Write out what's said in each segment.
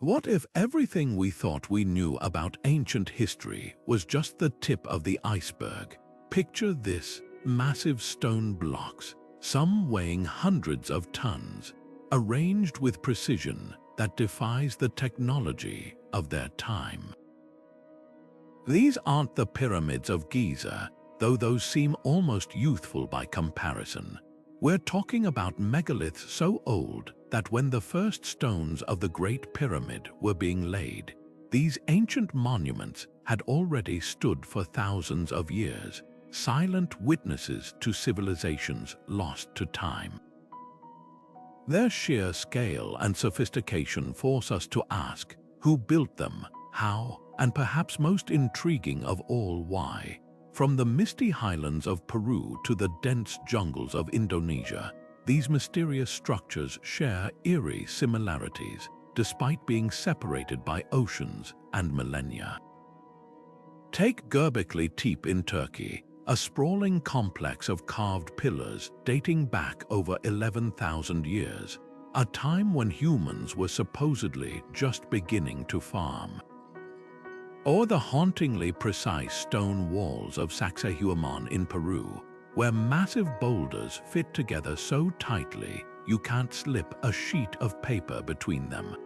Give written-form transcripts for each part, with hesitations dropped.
What if everything we thought we knew about ancient history was just the tip of the iceberg? Picture this: massive stone blocks, some weighing hundreds of tons, arranged with precision that defies the technology of their time. These aren't the pyramids of Giza, though those seem almost youthful by comparison. We're talking about megaliths so old that when the first stones of the Great Pyramid were being laid, these ancient monuments had already stood for thousands of years, silent witnesses to civilizations lost to time. Their sheer scale and sophistication force us to ask, who built them, how, and perhaps most intriguing of all, why? From the misty highlands of Peru to the dense jungles of Indonesia, these mysterious structures share eerie similarities, despite being separated by oceans and millennia. Take Göbekli Tepe in Turkey, a sprawling complex of carved pillars dating back over 11,000 years, a time when humans were supposedly just beginning to farm. Or the hauntingly precise stone walls of Saxehuaman in Peru, where massive boulders fit together so tightly you can't slip a sheet of paper between them.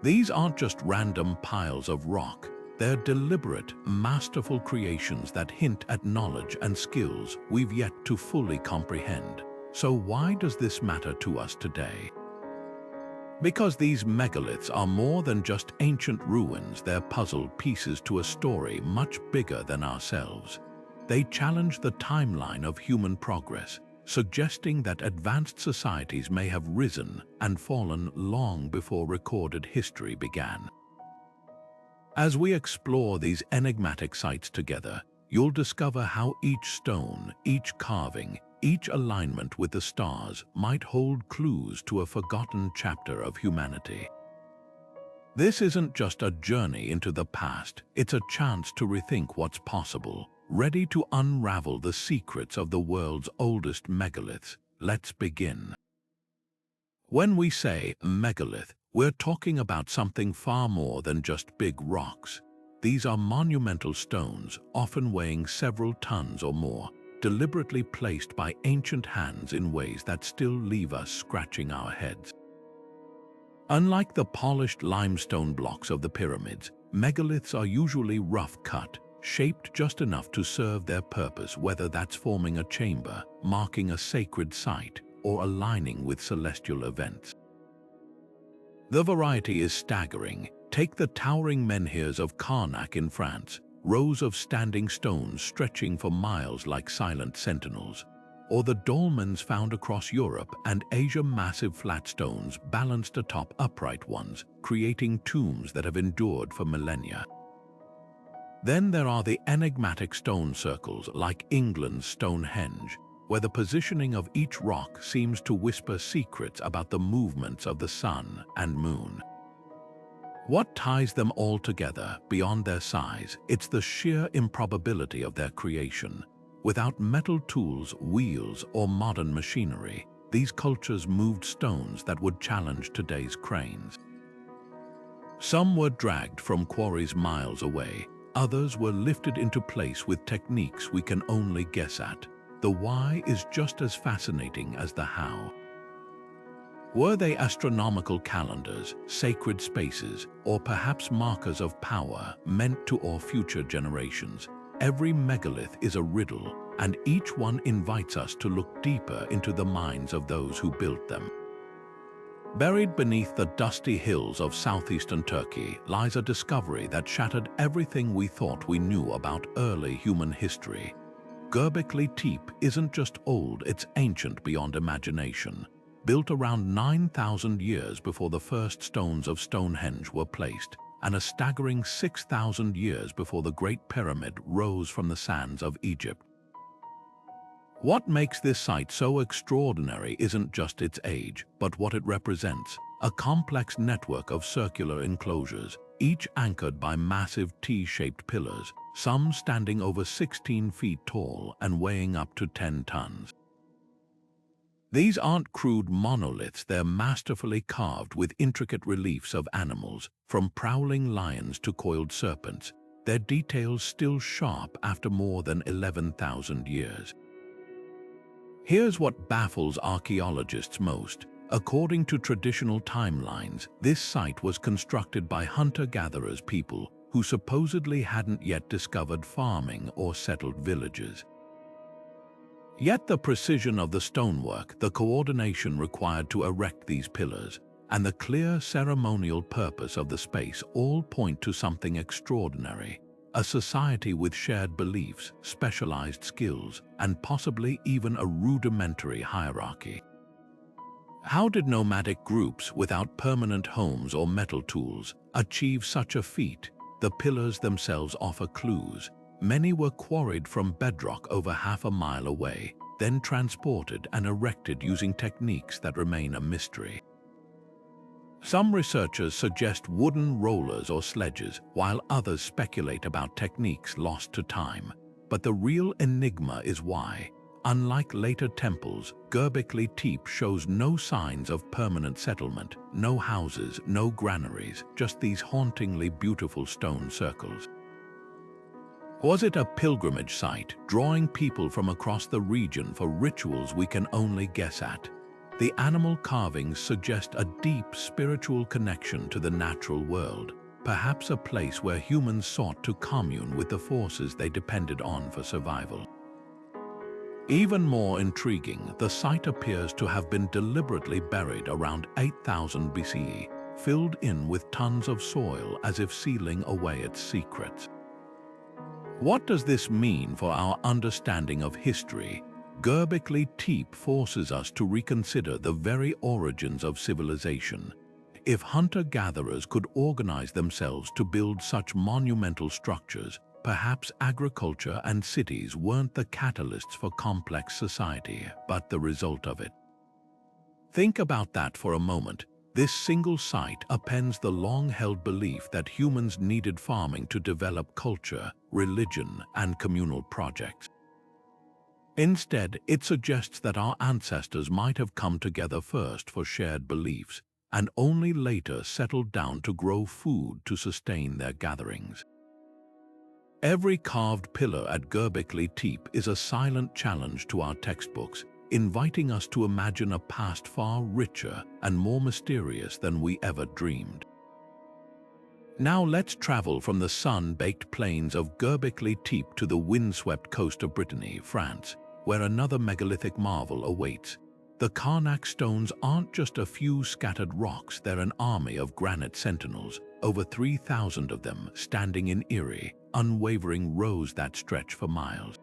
These aren't just random piles of rock, they're deliberate, masterful creations that hint at knowledge and skills we've yet to fully comprehend. So why does this matter to us today? Because these megaliths are more than just ancient ruins, they're puzzle pieces to a story much bigger than ourselves. They challenge the timeline of human progress, suggesting that advanced societies may have risen and fallen long before recorded history began. As we explore these enigmatic sites together, you'll discover how each stone, each carving, each alignment with the stars might hold clues to a forgotten chapter of humanity. This isn't just a journey into the past, it's a chance to rethink what's possible, ready to unravel the secrets of the world's oldest megaliths. Let's begin. When we say megalith, we're talking about something far more than just big rocks. These are monumental stones, often weighing several tons or more, deliberately placed by ancient hands in ways that still leave us scratching our heads. Unlike the polished limestone blocks of the pyramids, megaliths are usually rough-cut, shaped just enough to serve their purpose, whether that's forming a chamber, marking a sacred site, or aligning with celestial events. The variety is staggering. Take the towering menhirs of Carnac in France, rows of standing stones stretching for miles like silent sentinels, or the dolmens found across Europe and Asia, massive flat stones balanced atop upright ones, creating tombs that have endured for millennia. Then there are the enigmatic stone circles like England's Stonehenge, where the positioning of each rock seems to whisper secrets about the movements of the sun and moon. What ties them all together beyond their size? It's the sheer improbability of their creation. Without metal tools, wheels, or modern machinery, these cultures moved stones that would challenge today's cranes. Some were dragged from quarries miles away, others were lifted into place with techniques we can only guess at. The why is just as fascinating as the how. Were they astronomical calendars, sacred spaces, or perhaps markers of power meant to awe future generations? Every megalith is a riddle, and each one invites us to look deeper into the minds of those who built them. Buried beneath the dusty hills of southeastern Turkey lies a discovery that shattered everything we thought we knew about early human history. Göbekli Tepe isn't just old, it's ancient beyond imagination. Built around 9,000 years before the first stones of Stonehenge were placed, and a staggering 6,000 years before the Great Pyramid rose from the sands of Egypt. What makes this site so extraordinary isn't just its age, but what it represents: a complex network of circular enclosures, each anchored by massive T-shaped pillars, some standing over 16 feet tall and weighing up to 10 tons. These aren't crude monoliths, they're masterfully carved with intricate reliefs of animals, from prowling lions to coiled serpents, their details still sharp after more than 11,000 years. Here's what baffles archaeologists most. According to traditional timelines, this site was constructed by hunter-gatherers people who supposedly hadn't yet discovered farming or settled villages. Yet the precision of the stonework, the coordination required to erect these pillars, and the clear ceremonial purpose of the space all point to something extraordinary, a society with shared beliefs, specialized skills, and possibly even a rudimentary hierarchy. How did nomadic groups without permanent homes or metal tools achieve such a feat? The pillars themselves offer clues. Many were quarried from bedrock over half a mile away, then transported and erected using techniques that remain a mystery. Some researchers suggest wooden rollers or sledges, while others speculate about techniques lost to time. But the real enigma is why, unlike later temples, Göbekli Tepe shows no signs of permanent settlement, no houses, no granaries, just these hauntingly beautiful stone circles. Was it a pilgrimage site, drawing people from across the region for rituals we can only guess at? The animal carvings suggest a deep spiritual connection to the natural world, perhaps a place where humans sought to commune with the forces they depended on for survival. Even more intriguing, the site appears to have been deliberately buried around 8000 BCE, filled in with tons of soil as if sealing away its secrets. What does this mean for our understanding of history? Göbekli Tepe forces us to reconsider the very origins of civilization. If hunter-gatherers could organize themselves to build such monumental structures, perhaps agriculture and cities weren't the catalysts for complex society, but the result of it. Think about that for a moment. This single site appends the long-held belief that humans needed farming to develop culture, religion, and communal projects. Instead, it suggests that our ancestors might have come together first for shared beliefs, and only later settled down to grow food to sustain their gatherings. Every carved pillar at Göbekli Tepe is a silent challenge to our textbooks, inviting us to imagine a past far richer and more mysterious than we ever dreamed. Now let's travel from the sun-baked plains of Göbekli Tepe to the windswept coast of Brittany, France, where another megalithic marvel awaits. The Carnac stones aren't just a few scattered rocks, they're an army of granite sentinels, over 3,000 of them standing in eerie, unwavering rows that stretch for miles.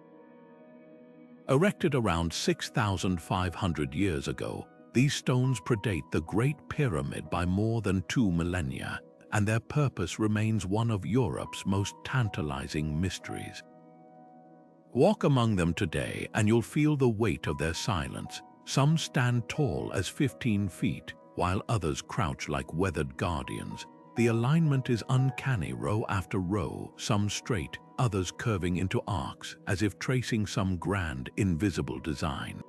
Erected around 6,500 years ago, these stones predate the Great Pyramid by more than 2 millennia, and their purpose remains one of Europe's most tantalizing mysteries. Walk among them today and you'll feel the weight of their silence. Some stand tall as 15 feet, while others crouch like weathered guardians. The alignment is uncanny, row after row, some straight, others curving into arcs, as if tracing some grand, invisible design.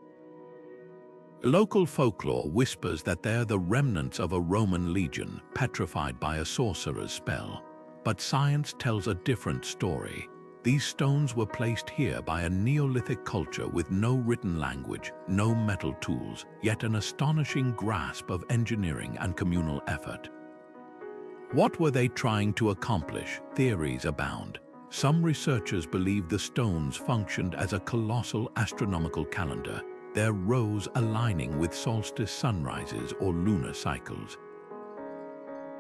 Local folklore whispers that they're the remnants of a Roman legion, petrified by a sorcerer's spell. But science tells a different story. These stones were placed here by a Neolithic culture with no written language, no metal tools, yet an astonishing grasp of engineering and communal effort. What were they trying to accomplish? Theories abound. Some researchers believe the stones functioned as a colossal astronomical calendar, their rows aligning with solstice sunrises or lunar cycles.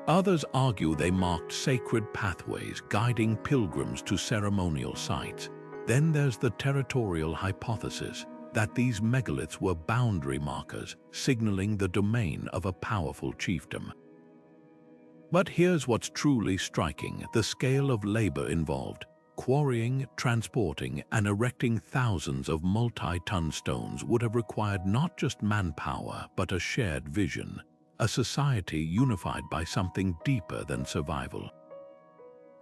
Others argue they marked sacred pathways, guiding pilgrims to ceremonial sites. Then there's the territorial hypothesis that these megaliths were boundary markers, signaling the domain of a powerful chiefdom. But here's what's truly striking: the scale of labor involved. Quarrying, transporting, and erecting thousands of multi-ton stones would have required not just manpower, but a shared vision, a society unified by something deeper than survival.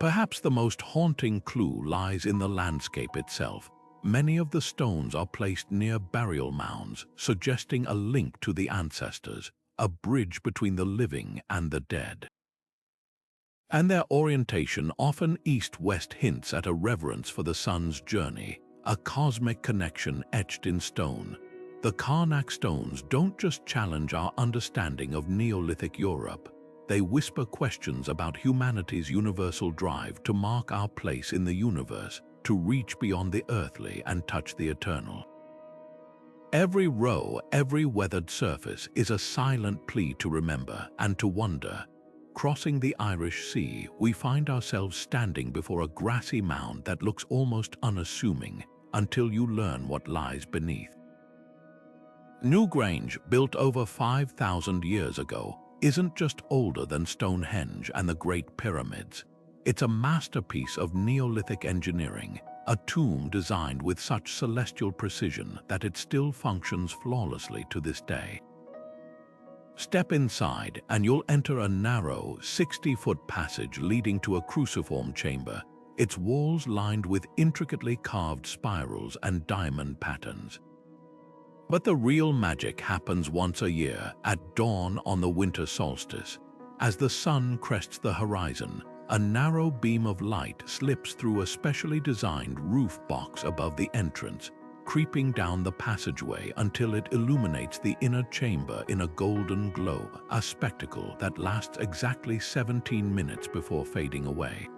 Perhaps the most haunting clue lies in the landscape itself. many of the stones are placed near burial mounds, suggesting a link to the ancestors, a bridge between the living and the dead. And their orientation, often east-west, hints at a reverence for the sun's journey, a cosmic connection etched in stone. The Carnac stones don't just challenge our understanding of Neolithic Europe, they whisper questions about humanity's universal drive to mark our place in the universe, to reach beyond the earthly and touch the eternal. Every row, every weathered surface is a silent plea to remember and to wonder. Crossing the Irish Sea, we find ourselves standing before a grassy mound that looks almost unassuming until you learn what lies beneath. Newgrange, built over 5,000 years ago, isn't just older than Stonehenge and the Great Pyramids. It's a masterpiece of Neolithic engineering, a tomb designed with such celestial precision that it still functions flawlessly to this day. Step inside and you'll enter a narrow, 60-foot passage leading to a cruciform chamber, its walls lined with intricately carved spirals and diamond patterns. But the real magic happens once a year, at dawn on the winter solstice. As the sun crests the horizon, a narrow beam of light slips through a specially designed roof box above the entrance, creeping down the passageway until it illuminates the inner chamber in a golden glow, a spectacle that lasts exactly 17 minutes before fading away.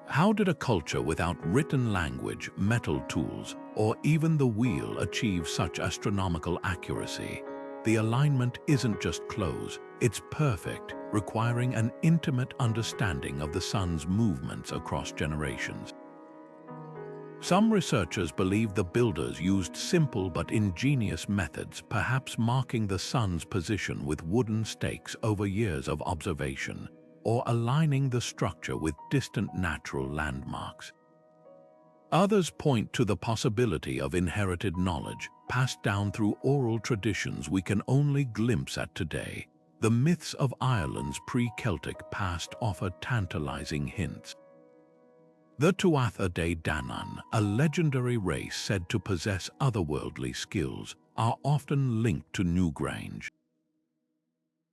How did a culture without written language, metal tools, or even the wheel achieve such astronomical accuracy? The alignment isn't just close, it's perfect, requiring an intimate understanding of the sun's movements across generations. Some researchers believe the builders used simple but ingenious methods, perhaps marking the sun's position with wooden stakes over years of observation, or aligning the structure with distant natural landmarks. Others point to the possibility of inherited knowledge, passed down through oral traditions we can only glimpse at today. The myths of Ireland's pre-Celtic past offer tantalizing hints. The Tuatha De Danann, a legendary race said to possess otherworldly skills, are often linked to Newgrange.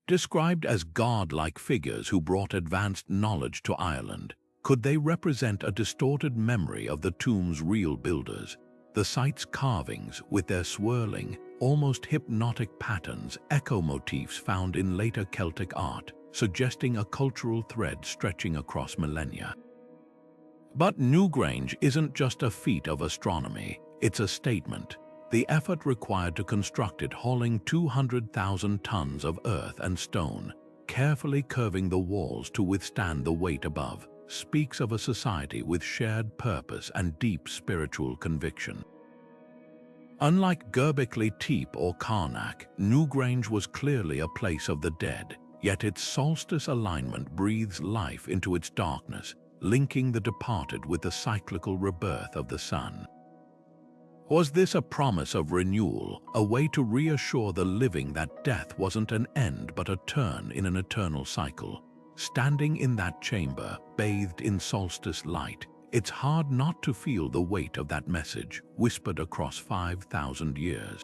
Described as god-like figures who brought advanced knowledge to Ireland, could they represent a distorted memory of the tomb's real builders? The site's carvings, with their swirling, almost hypnotic patterns, echo motifs found in later Celtic art, suggesting a cultural thread stretching across millennia. But Newgrange isn't just a feat of astronomy, it's a statement. The effort required to construct it, hauling 200,000 tons of earth and stone, carefully curving the walls to withstand the weight above, speaks of a society with shared purpose and deep spiritual conviction. Unlike Göbekli Tepe or Carnac, Newgrange was clearly a place of the dead, yet its solstice alignment breathes life into its darkness, linking the departed with the cyclical rebirth of the sun. Was this a promise of renewal, a way to reassure the living that death wasn't an end but a turn in an eternal cycle? Standing in that chamber, bathed in solstice light, it's hard not to feel the weight of that message, whispered across 5,000 years.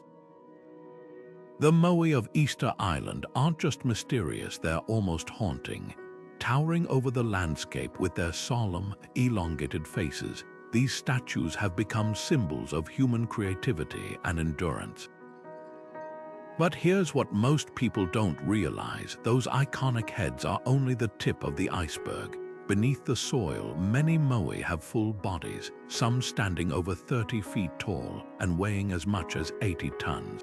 The Moai of Easter Island aren't just mysterious, they're almost haunting. Towering over the landscape with their solemn, elongated faces, these statues have become symbols of human creativity and endurance. But here's what most people don't realize: those iconic heads are only the tip of the iceberg. Beneath the soil, many Moai have full bodies, some standing over 30 feet tall and weighing as much as 80 tons.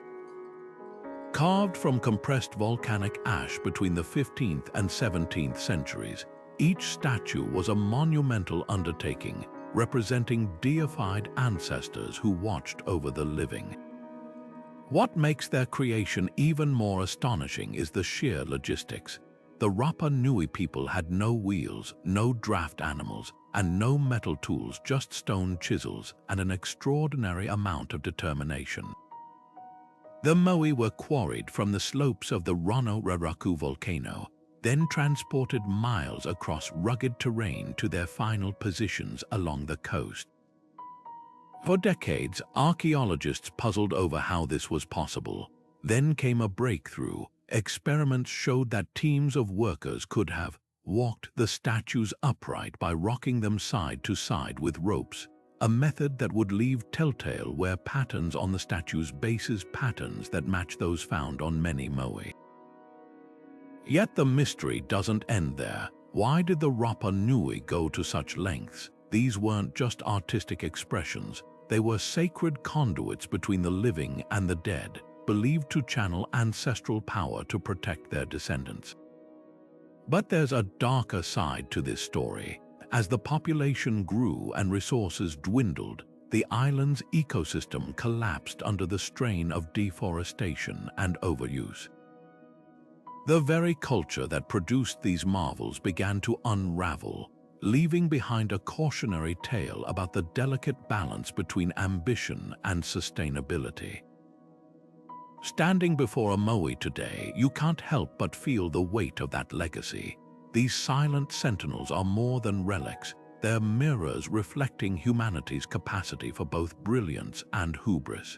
Carved from compressed volcanic ash between the 15th and 17th centuries, each statue was a monumental undertaking, representing deified ancestors who watched over the living. What makes their creation even more astonishing is the sheer logistics. The Rapa Nui people had no wheels, no draft animals, and no metal tools, just stone chisels and an extraordinary amount of determination. The Moai were quarried from the slopes of the Rono Raraku volcano, then transported miles across rugged terrain to their final positions along the coast. For decades, archaeologists puzzled over how this was possible. Then came a breakthrough. Experiments showed that teams of workers could have walked the statues upright by rocking them side to side with ropes, a method that would leave telltale wear patterns on the statue's bases, patterns that match those found on many Moai. Yet the mystery doesn't end there. Why did the Rapa Nui go to such lengths? These weren't just artistic expressions. They were sacred conduits between the living and the dead, believed to channel ancestral power to protect their descendants. But there's a darker side to this story. As the population grew and resources dwindled, the island's ecosystem collapsed under the strain of deforestation and overuse. The very culture that produced these marvels began to unravel, leaving behind a cautionary tale about the delicate balance between ambition and sustainability. Standing before a Moai today, you can't help but feel the weight of that legacy. These silent sentinels are more than relics. They're mirrors reflecting humanity's capacity for both brilliance and hubris.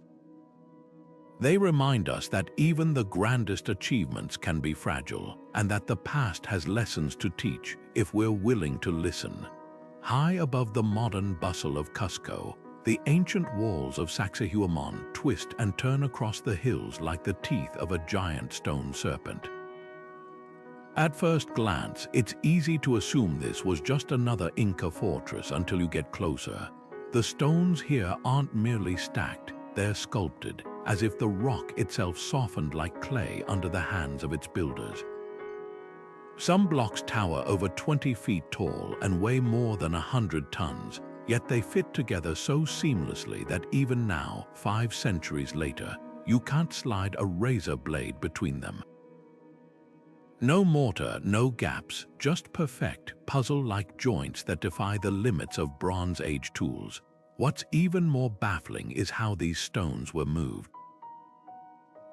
They remind us that even the grandest achievements can be fragile, and that the past has lessons to teach if we're willing to listen. High above the modern bustle of Cusco, the ancient walls of Saxehuaman twist and turn across the hills like the teeth of a giant stone serpent. At first glance, it's easy to assume this was just another Inca fortress until you get closer. The stones here aren't merely stacked, they're sculpted, as if the rock itself softened like clay under the hands of its builders. Some blocks tower over 20 feet tall and weigh more than 100 tons, yet they fit together so seamlessly that even now, 5 centuries later, you can't slide a razor blade between them. No mortar, no gaps, just perfect, puzzle-like joints that defy the limits of Bronze Age tools. What's even more baffling is how these stones were moved.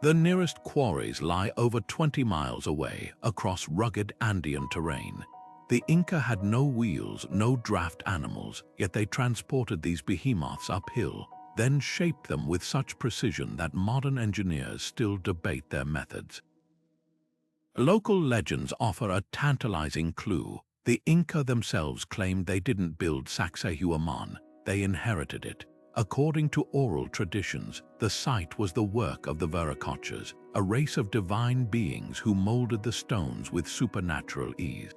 The nearest quarries lie over 20 miles away, across rugged Andean terrain. The Inca had no wheels, no draft animals, yet they transported these behemoths uphill, then shaped them with such precision that modern engineers still debate their methods. Local legends offer a tantalizing clue. The Inca themselves claimed they didn't build Saxehuaman, they inherited it. According to oral traditions, the site was the work of the Viracochas, a race of divine beings who molded the stones with supernatural ease.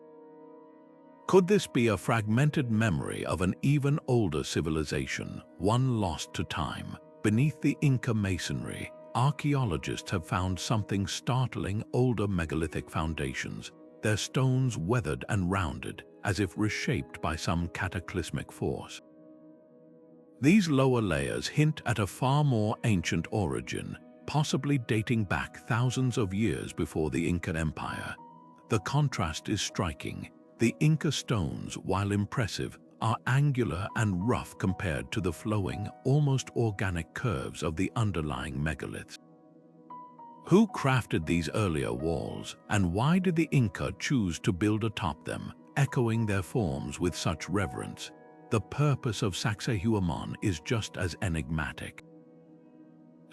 Could this be a fragmented memory of an even older civilization, one lost to time? Beneath the Inca masonry, archaeologists have found something startling: older megalithic foundations, their stones weathered and rounded, as if reshaped by some cataclysmic force. These lower layers hint at a far more ancient origin, possibly dating back thousands of years before the Inca Empire. The contrast is striking. The Inca stones, while impressive, are angular and rough compared to the flowing, almost organic curves of the underlying megaliths. Who crafted these earlier walls, and why did the Inca choose to build atop them, echoing their forms with such reverence? The purpose of Saxehuaman is just as enigmatic.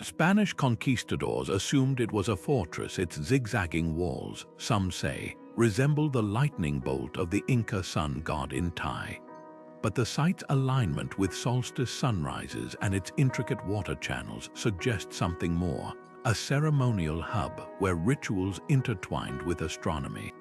Spanish conquistadors assumed it was a fortress. Its zigzagging walls, some say, resemble the lightning bolt of the Inca sun god Inti. But the site's alignment with solstice sunrises and its intricate water channels suggest something more, a ceremonial hub where rituals intertwined with astronomy.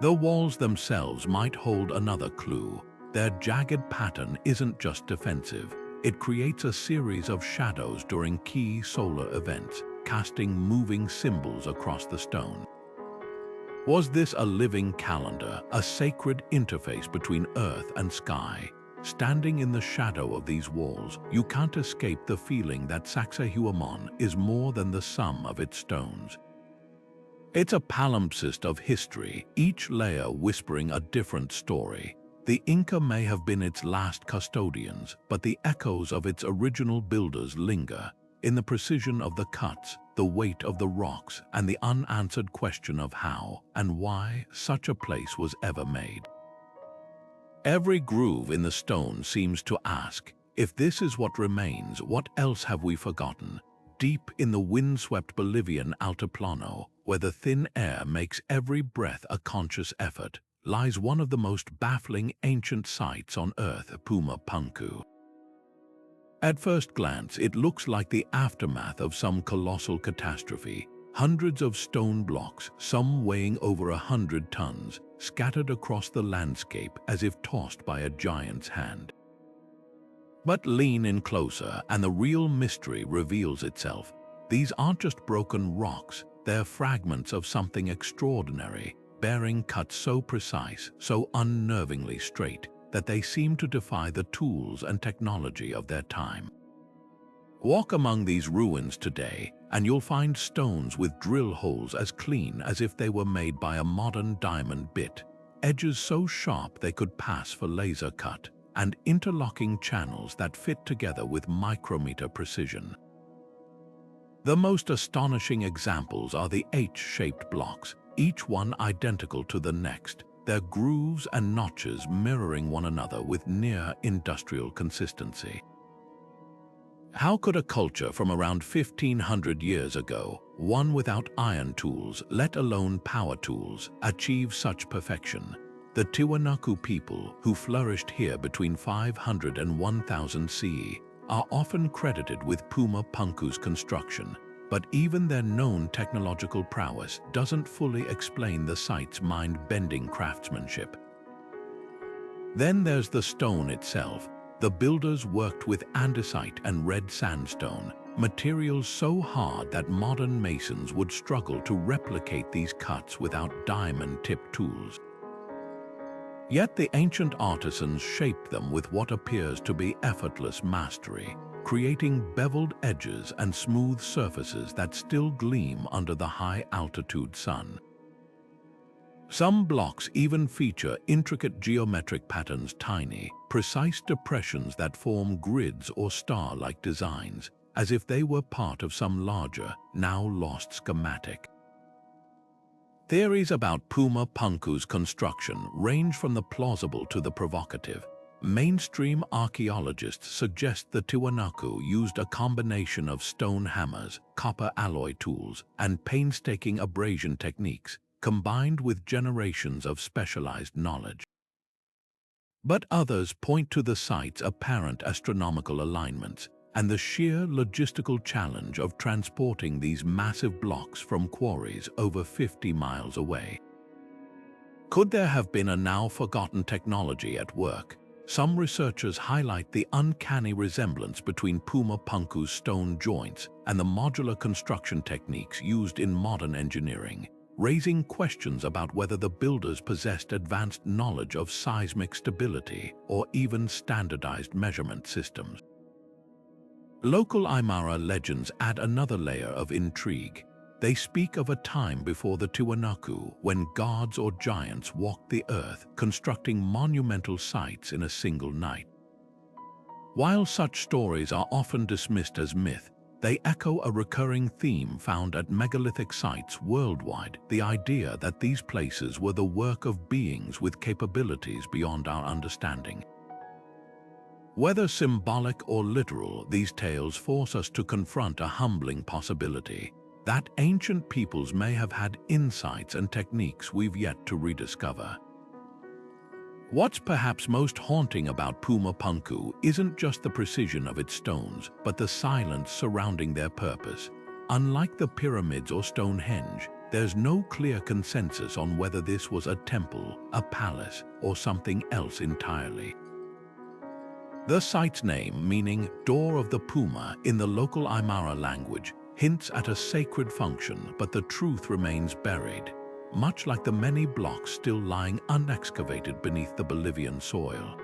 The walls themselves might hold another clue. Their jagged pattern isn't just defensive, it creates a series of shadows during key solar events, casting moving symbols across the stone. Was this a living calendar, a sacred interface between earth and sky? Standing in the shadow of these walls, you can't escape the feeling that Saxehuaman is more than the sum of its stones. It's a palimpsest of history, each layer whispering a different story. The Inca may have been its last custodians, but the echoes of its original builders linger, in the precision of the cuts, the weight of the rocks, and the unanswered question of how and why such a place was ever made. Every groove in the stone seems to ask, If this is what remains, what else have we forgotten? Deep in the windswept Bolivian Altiplano, where the thin air makes every breath a conscious effort, lies one of the most baffling ancient sites on Earth, Puma Punku. At first glance, it looks like the aftermath of some colossal catastrophe. Hundreds of stone blocks, some weighing over 100 tons, scattered across the landscape as if tossed by a giant's hand. But lean in closer, and the real mystery reveals itself. These aren't just broken rocks, they're fragments of something extraordinary, bearing cuts so precise, so unnervingly straight, that they seem to defy the tools and technology of their time. Walk among these ruins today, and you'll find stones with drill holes as clean as if they were made by a modern diamond bit, edges so sharp they could pass for laser cut, and interlocking channels that fit together with micrometer precision. The most astonishing examples are the H-shaped blocks, each one identical to the next, their grooves and notches mirroring one another with near-industrial consistency. How could a culture from around 1500 years ago, one without iron tools, let alone power tools, achieve such perfection? The Tiwanaku people, who flourished here between 500 and 1000 CE, are often credited with Puma Punku's construction, but even their known technological prowess doesn't fully explain the site's mind-bending craftsmanship. Then there's the stone itself. The builders worked with andesite and red sandstone, materials so hard that modern masons would struggle to replicate these cuts without diamond-tipped tools. Yet the ancient artisans shaped them with what appears to be effortless mastery, creating beveled edges and smooth surfaces that still gleam under the high-altitude sun. Some blocks even feature intricate geometric patterns, tiny, precise depressions that form grids or star-like designs, as if they were part of some larger, now-lost schematic. Theories about Puma Punku's construction range from the plausible to the provocative. Mainstream archaeologists suggest the Tiwanaku used a combination of stone hammers, copper alloy tools, and painstaking abrasion techniques, combined with generations of specialized knowledge. But others point to the site's apparent astronomical alignments and the sheer logistical challenge of transporting these massive blocks from quarries over 50 miles away. Could there have been a now-forgotten technology at work? Some researchers highlight the uncanny resemblance between Puma Punku's stone joints and the modular construction techniques used in modern engineering, raising questions about whether the builders possessed advanced knowledge of seismic stability or even standardized measurement systems. Local Aymara legends add another layer of intrigue. They speak of a time before the Tiwanaku when gods or giants walked the earth, constructing monumental sites in a single night. While such stories are often dismissed as myth, they echo a recurring theme found at megalithic sites worldwide, the idea that these places were the work of beings with capabilities beyond our understanding. Whether symbolic or literal, these tales force us to confront a humbling possibility that ancient peoples may have had insights and techniques we've yet to rediscover. What's perhaps most haunting about Puma Punku isn't just the precision of its stones, but the silence surrounding their purpose. Unlike the pyramids or Stonehenge, there's no clear consensus on whether this was a temple, a palace, or something else entirely. The site's name, meaning Door of the Puma in the local Aymara language, hints at a sacred function, but the truth remains buried, much like the many blocks still lying unexcavated beneath the Bolivian soil.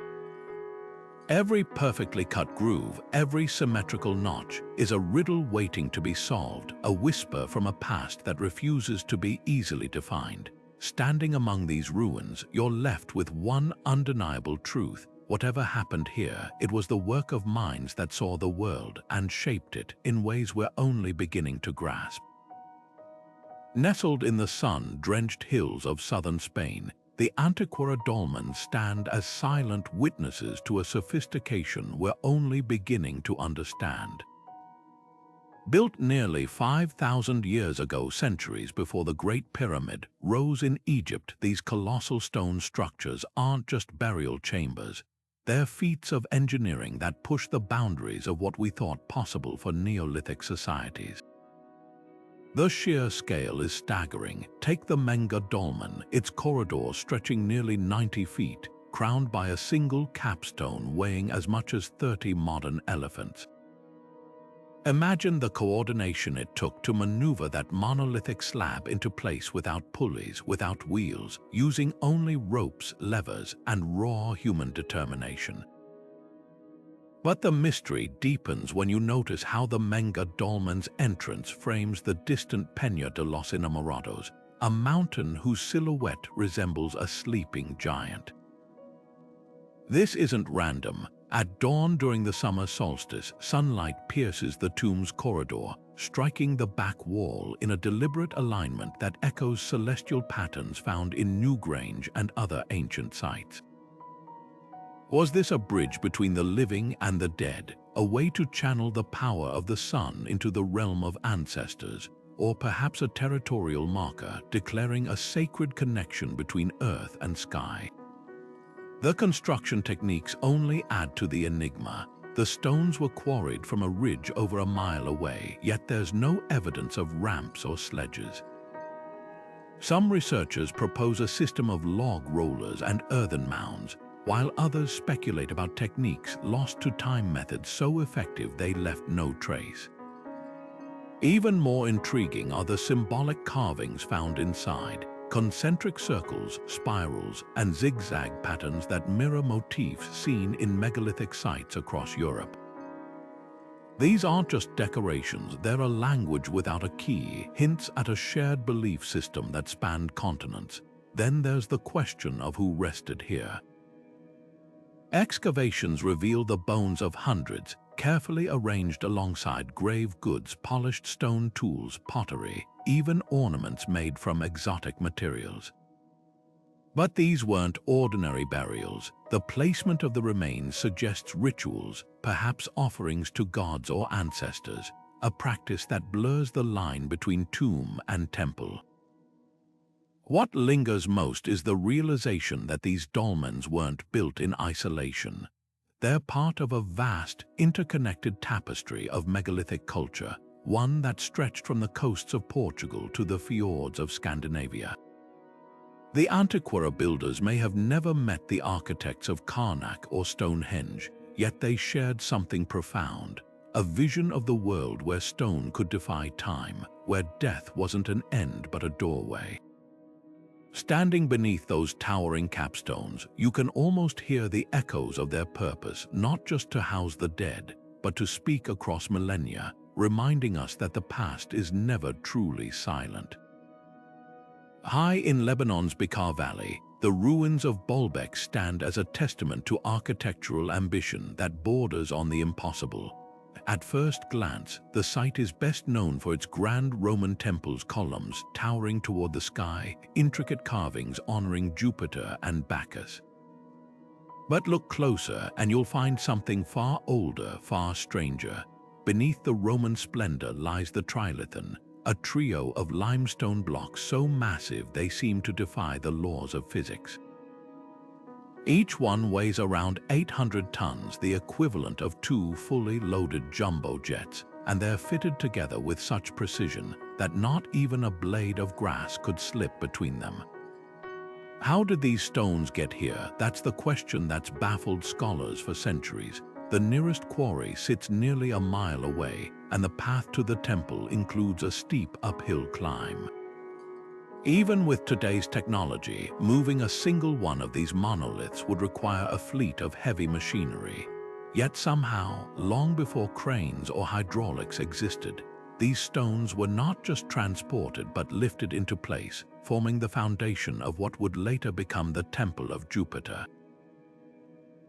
Every perfectly cut groove, every symmetrical notch, is a riddle waiting to be solved, a whisper from a past that refuses to be easily defined. Standing among these ruins, you're left with one undeniable truth. Whatever happened here, it was the work of minds that saw the world and shaped it in ways we're only beginning to grasp. Nestled in the sun-drenched hills of southern Spain, the Antiquera dolmens stand as silent witnesses to a sophistication we're only beginning to understand. Built nearly 5,000 years ago, centuries before the Great Pyramid rose in Egypt, these colossal stone structures aren't just burial chambers. They're feats of engineering that push the boundaries of what we thought possible for Neolithic societies. The sheer scale is staggering. Take the Menga Dolmen, its corridor stretching nearly 90 feet, crowned by a single capstone weighing as much as 30 modern elephants. Imagine the coordination it took to maneuver that monolithic slab into place without pulleys, without wheels, using only ropes, levers, and raw human determination. But the mystery deepens when you notice how the Menga Dolmen's entrance frames the distant Peña de los Enamorados, a mountain whose silhouette resembles a sleeping giant. This isn't random. At dawn during the summer solstice, sunlight pierces the tomb's corridor, striking the back wall in a deliberate alignment that echoes celestial patterns found in Newgrange and other ancient sites. Was this a bridge between the living and the dead, a way to channel the power of the sun into the realm of ancestors, or perhaps a territorial marker declaring a sacred connection between earth and sky? The construction techniques only add to the enigma. The stones were quarried from a ridge over a mile away, yet there's no evidence of ramps or sledges. Some researchers propose a system of log rollers and earthen mounds, while others speculate about techniques lost to time, methods so effective they left no trace. Even more intriguing are the symbolic carvings found inside. Concentric circles, spirals, and zigzag patterns that mirror motifs seen in megalithic sites across Europe. These aren't just decorations, they're a language without a key, hints at a shared belief system that spanned continents. Then there's the question of who rested here. Excavations reveal the bones of hundreds, carefully arranged alongside grave goods, polished stone tools, pottery, even ornaments made from exotic materials. But these weren't ordinary burials. The placement of the remains suggests rituals, perhaps offerings to gods or ancestors, a practice that blurs the line between tomb and temple. What lingers most is the realization that these dolmens weren't built in isolation. They're part of a vast, interconnected tapestry of megalithic culture, one that stretched from the coasts of Portugal to the fjords of Scandinavia. The Antiquera builders may have never met the architects of Carnac or Stonehenge, yet they shared something profound, a vision of the world where stone could defy time, where death wasn't an end but a doorway. Standing beneath those towering capstones, you can almost hear the echoes of their purpose, not just to house the dead, but to speak across millennia, reminding us that the past is never truly silent. High in Lebanon's Bekaa Valley, the ruins of Baalbek stand as a testament to architectural ambition that borders on the impossible. At first glance, the site is best known for its grand Roman temple's columns towering toward the sky, intricate carvings honoring Jupiter and Bacchus. But look closer and you'll find something far older, far stranger. Beneath the Roman splendor lies the Trilithon, a trio of limestone blocks so massive they seem to defy the laws of physics. Each one weighs around 800 tons, the equivalent of 2 fully loaded jumbo jets, and they're fitted together with such precision that not even a blade of grass could slip between them. How did these stones get here? That's the question that's baffled scholars for centuries. The nearest quarry sits nearly a mile away, and the path to the temple includes a steep uphill climb. Even with today's technology, moving a single one of these monoliths would require a fleet of heavy machinery. Yet somehow, long before cranes or hydraulics existed, these stones were not just transported but lifted into place, forming the foundation of what would later become the Temple of Jupiter.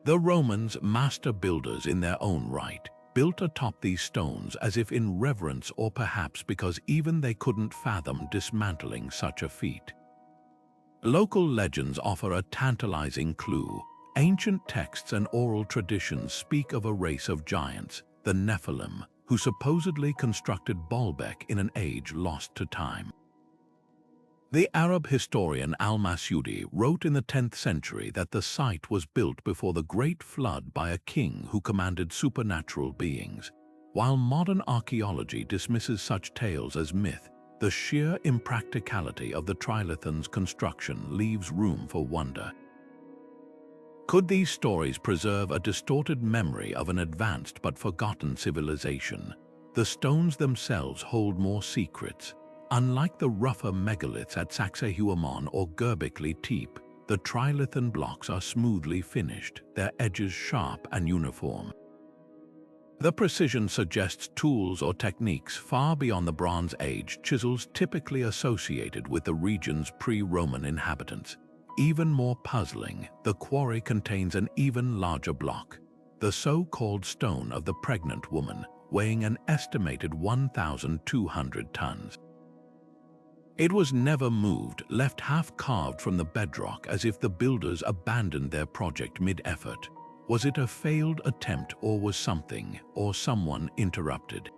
The Romans, master builders in their own right, built atop these stones as if in reverence, or perhaps because even they couldn't fathom dismantling such a feat. Local legends offer a tantalizing clue. Ancient texts and oral traditions speak of a race of giants, the Nephilim, who supposedly constructed Baalbek in an age lost to time. The Arab historian al-Masudi wrote in the 10th century that the site was built before the Great Flood by a king who commanded supernatural beings. While modern archaeology dismisses such tales as myth, the sheer impracticality of the Trilithon's construction leaves room for wonder. Could these stories preserve a distorted memory of an advanced but forgotten civilization? The stones themselves hold more secrets. Unlike the rougher megaliths at Saxehuaman or Göbekli Tepe, the Trilithon blocks are smoothly finished, their edges sharp and uniform. The precision suggests tools or techniques far beyond the Bronze Age chisels typically associated with the region's pre-Roman inhabitants. Even more puzzling, the quarry contains an even larger block, the so-called Stone of the Pregnant Woman, weighing an estimated 1,200 tons. It was never moved, left half-carved from the bedrock as if the builders abandoned their project mid-effort. Was it a failed attempt, or was something or someone interrupted?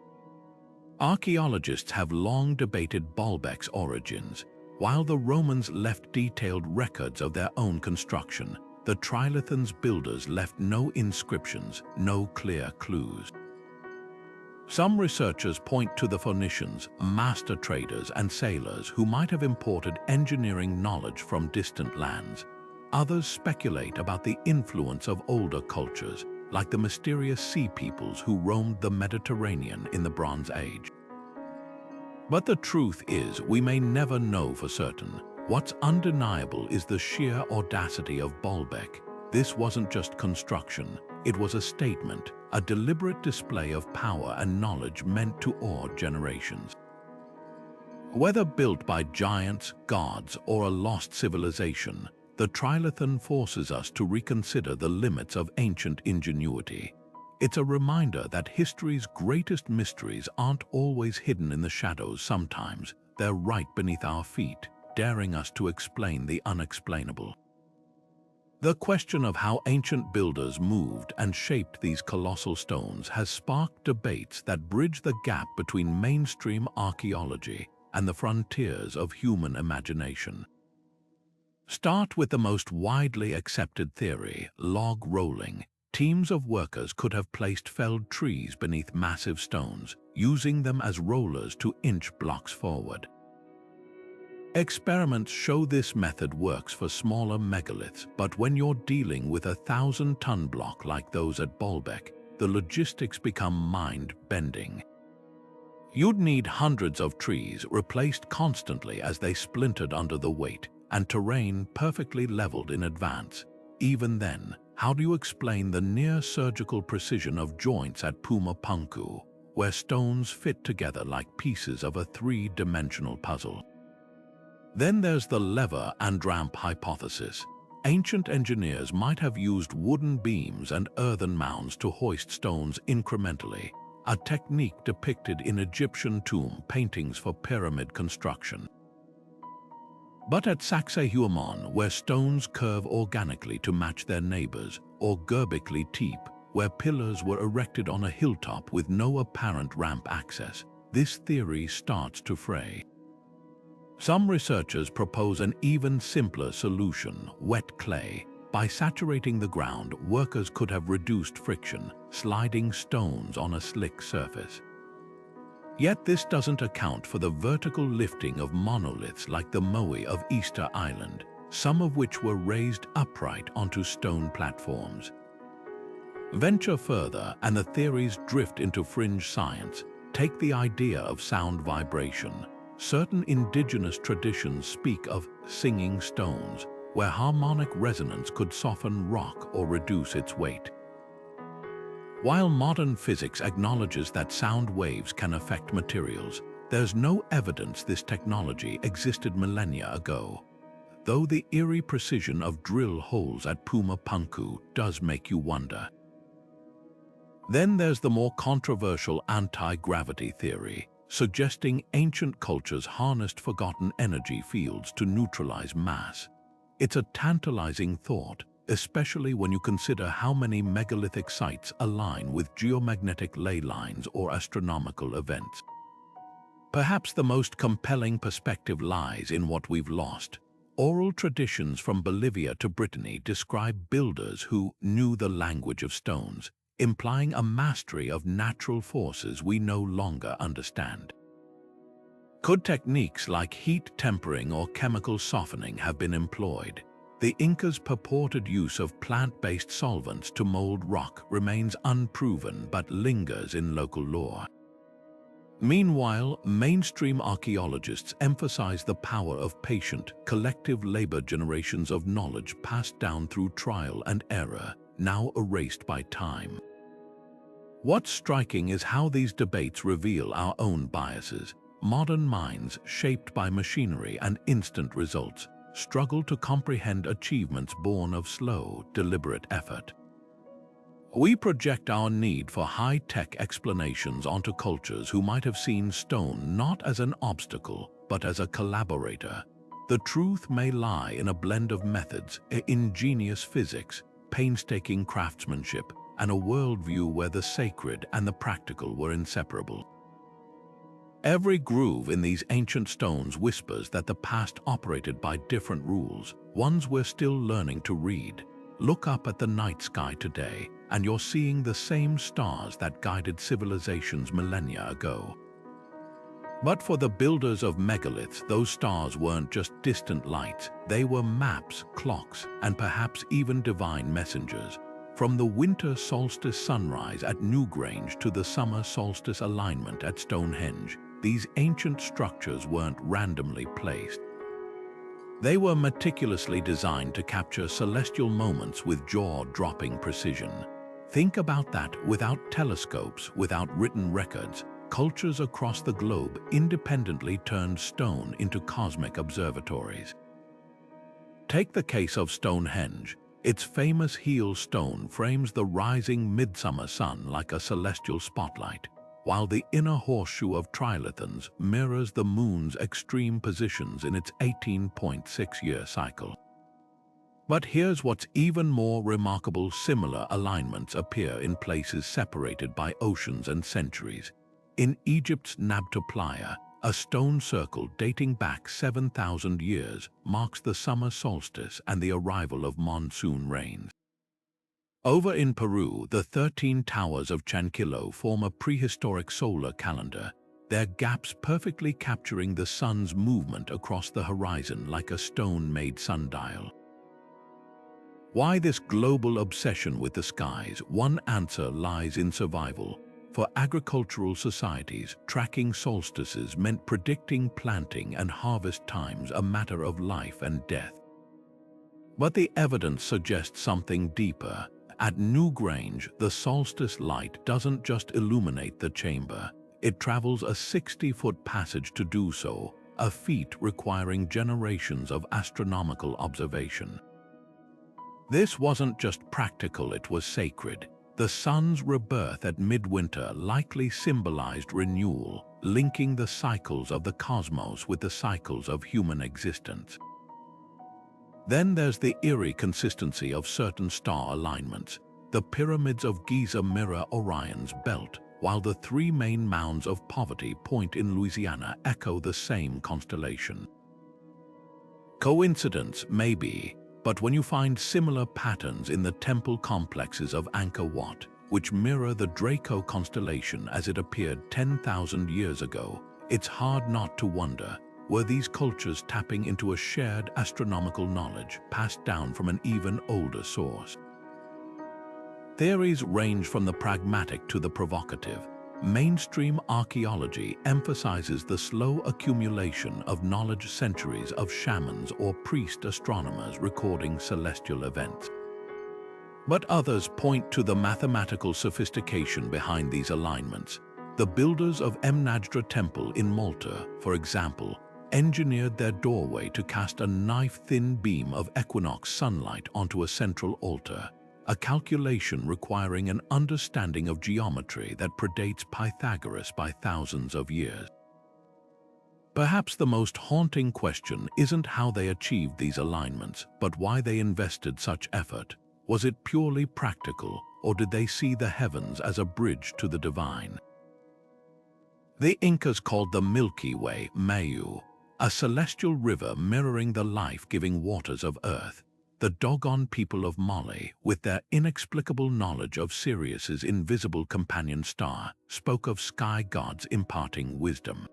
Archaeologists have long debated Baalbek's origins. While the Romans left detailed records of their own construction, the Trilithon's builders left no inscriptions, no clear clues. Some researchers point to the Phoenicians, master traders and sailors who might have imported engineering knowledge from distant lands. Others speculate about the influence of older cultures, like the mysterious sea peoples who roamed the Mediterranean in the Bronze Age. But the truth is, we may never know for certain. What's undeniable is the sheer audacity of Baalbek. This wasn't just construction, it was a statement, a deliberate display of power and knowledge meant to awe generations. Whether built by giants, gods, or a lost civilization, the Trilithon forces us to reconsider the limits of ancient ingenuity. It's a reminder that history's greatest mysteries aren't always hidden in the shadows. Sometimes they're right beneath our feet, daring us to explain the unexplainable. The question of how ancient builders moved and shaped these colossal stones has sparked debates that bridge the gap between mainstream archaeology and the frontiers of human imagination. Start with the most widely accepted theory, log rolling. Teams of workers could have placed felled trees beneath massive stones, using them as rollers to inch blocks forward. Experiments show this method works for smaller megaliths, but when you're dealing with a 1,000-ton block like those at Baalbek, the logistics become mind-bending. You'd need hundreds of trees replaced constantly as they splintered under the weight, and terrain perfectly leveled in advance. Even then, how do you explain the near-surgical precision of joints at Puma Punku, where stones fit together like pieces of a three-dimensional puzzle? Then there's the lever and ramp hypothesis. Ancient engineers might have used wooden beams and earthen mounds to hoist stones incrementally, a technique depicted in Egyptian tomb paintings for pyramid construction. But at Saxehuaman, where stones curve organically to match their neighbors, or Göbekli Tepe, where pillars were erected on a hilltop with no apparent ramp access, this theory starts to fray. Some researchers propose an even simpler solution, wet clay. By saturating the ground, workers could have reduced friction, sliding stones on a slick surface. Yet this doesn't account for the vertical lifting of monoliths like the Moai of Easter Island, some of which were raised upright onto stone platforms. Venture further and the theories drift into fringe science. Take the idea of sound vibration. Certain indigenous traditions speak of singing stones, where harmonic resonance could soften rock or reduce its weight. While modern physics acknowledges that sound waves can affect materials, there's no evidence this technology existed millennia ago. Though the eerie precision of drill holes at Puma Punku does make you wonder. Then there's the more controversial anti-gravity theory. suggesting ancient cultures harnessed forgotten energy fields to neutralize mass. It's a tantalizing thought, especially when you consider how many megalithic sites align with geomagnetic ley lines or astronomical events. Perhaps the most compelling perspective lies in what we've lost. Oral traditions from Bolivia to Brittany describe builders who knew the language of stones, implying a mastery of natural forces we no longer understand. Could techniques like heat tempering or chemical softening have been employed? The Incas' purported use of plant-based solvents to mold rock remains unproven but lingers in local lore. Meanwhile, mainstream archaeologists emphasize the power of patient, collective labor, generations of knowledge passed down through trial and error, now erased by time. What's striking is how these debates reveal our own biases. Modern minds, shaped by machinery and instant results, struggle to comprehend achievements born of slow, deliberate effort. We project our need for high-tech explanations onto cultures who might have seen stone not as an obstacle, but as a collaborator. The truth may lie in a blend of methods, ingenious physics, painstaking craftsmanship, and a worldview where the sacred and the practical were inseparable. Every groove in these ancient stones whispers that the past operated by different rules, ones we're still learning to read. Look up at the night sky today, and you're seeing the same stars that guided civilizations millennia ago. But for the builders of megaliths, those stars weren't just distant lights. They were maps, clocks, and perhaps even divine messengers. From the winter solstice sunrise at Newgrange to the summer solstice alignment at Stonehenge, these ancient structures weren't randomly placed. They were meticulously designed to capture celestial moments with jaw-dropping precision. Think about that. Without telescopes, without written records, cultures across the globe independently turned stone into cosmic observatories. Take the case of Stonehenge. Its famous heel stone frames the rising midsummer sun like a celestial spotlight, while the inner horseshoe of Trilithons mirrors the moon's extreme positions in its 18.6-year cycle. But here's what's even more remarkable: similar alignments appear in places separated by oceans and centuries. In Egypt's Nabta Playa, a stone circle dating back 7,000 years marks the summer solstice and the arrival of monsoon rains. Over in Peru, the 13 towers of Chanquillo form a prehistoric solar calendar, their gaps perfectly capturing the sun's movement across the horizon like a stone-made sundial. Why this global obsession with the skies? One answer lies in survival. For agricultural societies, tracking solstices meant predicting planting and harvest times, a matter of life and death. But the evidence suggests something deeper. At Newgrange, the solstice light doesn't just illuminate the chamber. It travels a 60-foot passage to do so, a feat requiring generations of astronomical observation. This wasn't just practical, it was sacred. The sun's rebirth at midwinter likely symbolized renewal, linking the cycles of the cosmos with the cycles of human existence. Then there's the eerie consistency of certain star alignments. The pyramids of Giza mirror Orion's belt, while the three main mounds of Poverty Point in Louisiana echo the same constellation. Coincidence? Maybe. But when you find similar patterns in the temple complexes of Angkor Wat, which mirror the Draco constellation as it appeared 10,000 years ago, it's hard not to wonder, were these cultures tapping into a shared astronomical knowledge passed down from an even older source? Theories range from the pragmatic to the provocative. Mainstream archaeology emphasizes the slow accumulation of knowledge, centuries of shamans or priest astronomers recording celestial events. But others point to the mathematical sophistication behind these alignments. The builders of Mnajdra Temple in Malta, for example, engineered their doorway to cast a knife-thin beam of equinox sunlight onto a central altar, a calculation requiring an understanding of geometry that predates Pythagoras by thousands of years. Perhaps the most haunting question isn't how they achieved these alignments, but why they invested such effort. Was it purely practical, or did they see the heavens as a bridge to the divine? The Incas called the Milky Way Mayu, a celestial river mirroring the life-giving waters of Earth. The Dogon people of Moai, with their inexplicable knowledge of Sirius's invisible companion star, spoke of sky gods imparting wisdom.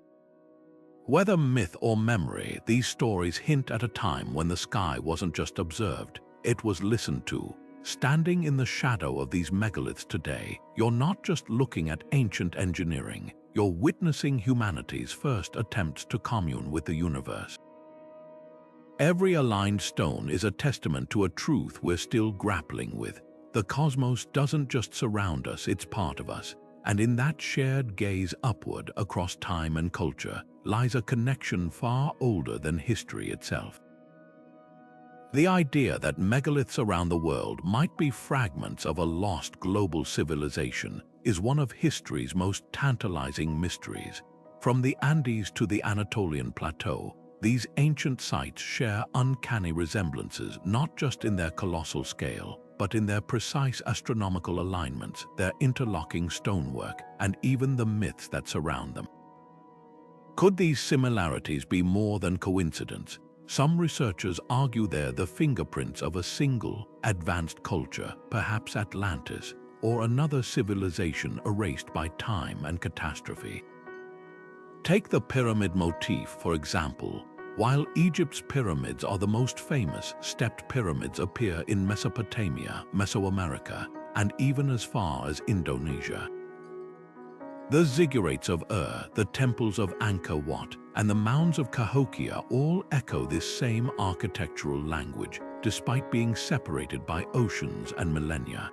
Whether myth or memory, these stories hint at a time when the sky wasn't just observed, it was listened to. Standing in the shadow of these megaliths today, you're not just looking at ancient engineering, you're witnessing humanity's first attempts to commune with the universe. Every aligned stone is a testament to a truth we're still grappling with. The cosmos doesn't just surround us, it's part of us. And in that shared gaze upward across time and culture lies a connection far older than history itself. The idea that megaliths around the world might be fragments of a lost global civilization is one of history's most tantalizing mysteries. From the Andes to the Anatolian plateau, these ancient sites share uncanny resemblances not just in their colossal scale, but in their precise astronomical alignments, their interlocking stonework, and even the myths that surround them. Could these similarities be more than coincidence? Some researchers argue they're the fingerprints of a single, advanced culture, perhaps Atlantis, or another civilization erased by time and catastrophe. Take the pyramid motif, for example. While Egypt's pyramids are the most famous, stepped pyramids appear in Mesopotamia, Mesoamerica, and even as far as Indonesia. The ziggurats of the temples of Angkor Wat, and the mounds of Cahokia all echo this same architectural language, despite being separated by oceans and millennia.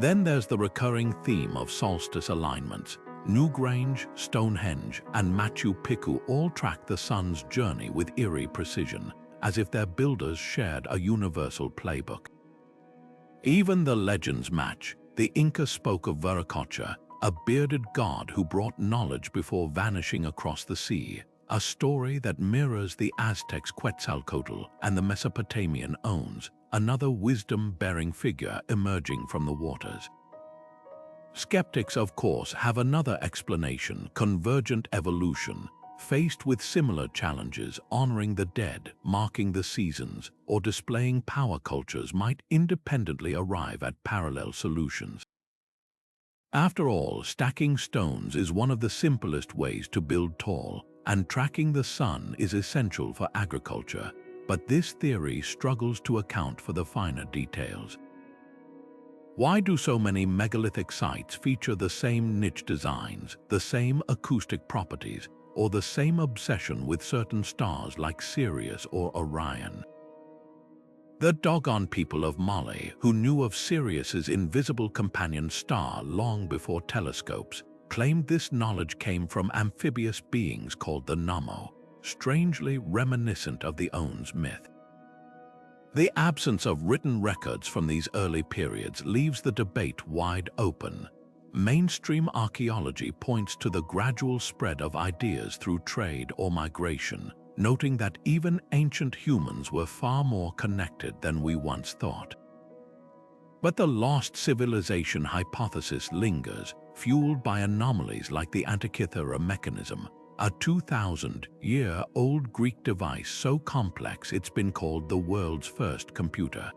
Then there's the recurring theme of solstice alignments. Newgrange, Stonehenge, and Machu Picchu all track the sun's journey with eerie precision, as if their builders shared a universal playbook. Even the legends match. The Inca spoke of Viracocha, a bearded god who brought knowledge before vanishing across the sea, a story that mirrors the Aztecs' Quetzalcoatl and the Mesopotamian Ons, another wisdom-bearing figure emerging from the waters. Skeptics, of course, have another explanation: convergent evolution. Faced with similar challenges, honoring the dead, marking the seasons, or displaying power cultures might independently arrive at parallel solutions. After all, stacking stones is one of the simplest ways to build tall, and tracking the sun is essential for agriculture. But this theory struggles to account for the finer details. Why do so many megalithic sites feature the same niche designs, the same acoustic properties, or the same obsession with certain stars like Sirius or Orion? The Dogon people of Moai, who knew of Sirius's invisible companion star long before telescopes, claimed this knowledge came from amphibious beings called the Namo, strangely reminiscent of the Ons myth. The absence of written records from these early periods leaves the debate wide open. Mainstream archaeology points to the gradual spread of ideas through trade or migration, noting that even ancient humans were far more connected than we once thought. But the lost civilization hypothesis lingers, fueled by anomalies like the Antiquera mechanism, a 2,000-year-old Greek device so complex it's been called the world's first computer.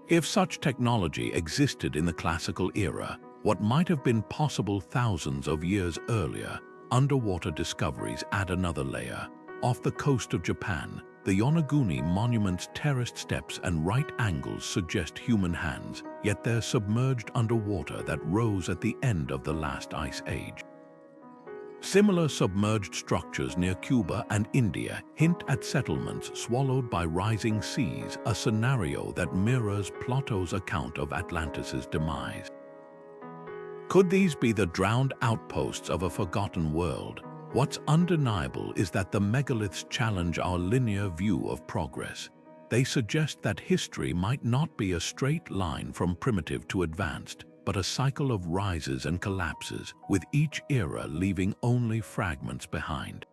If such technology existed in the classical era, what might have been possible thousands of years earlier? Underwater discoveries add another layer. Off the coast of Japan, the Yonaguni monument's terraced steps and right angles suggest human hands, yet they're submerged underwater that rose at the end of the last ice age. Similar submerged structures near Cuba and India hint at settlements swallowed by rising seas, a scenario that mirrors Plato's account of Atlantis' demise. Could these be the drowned outposts of a forgotten world? What's undeniable is that the megaliths challenge our linear view of progress. They suggest that history might not be a straight line from primitive to advanced, but a cycle of rises and collapses, with each era leaving only fragments behind.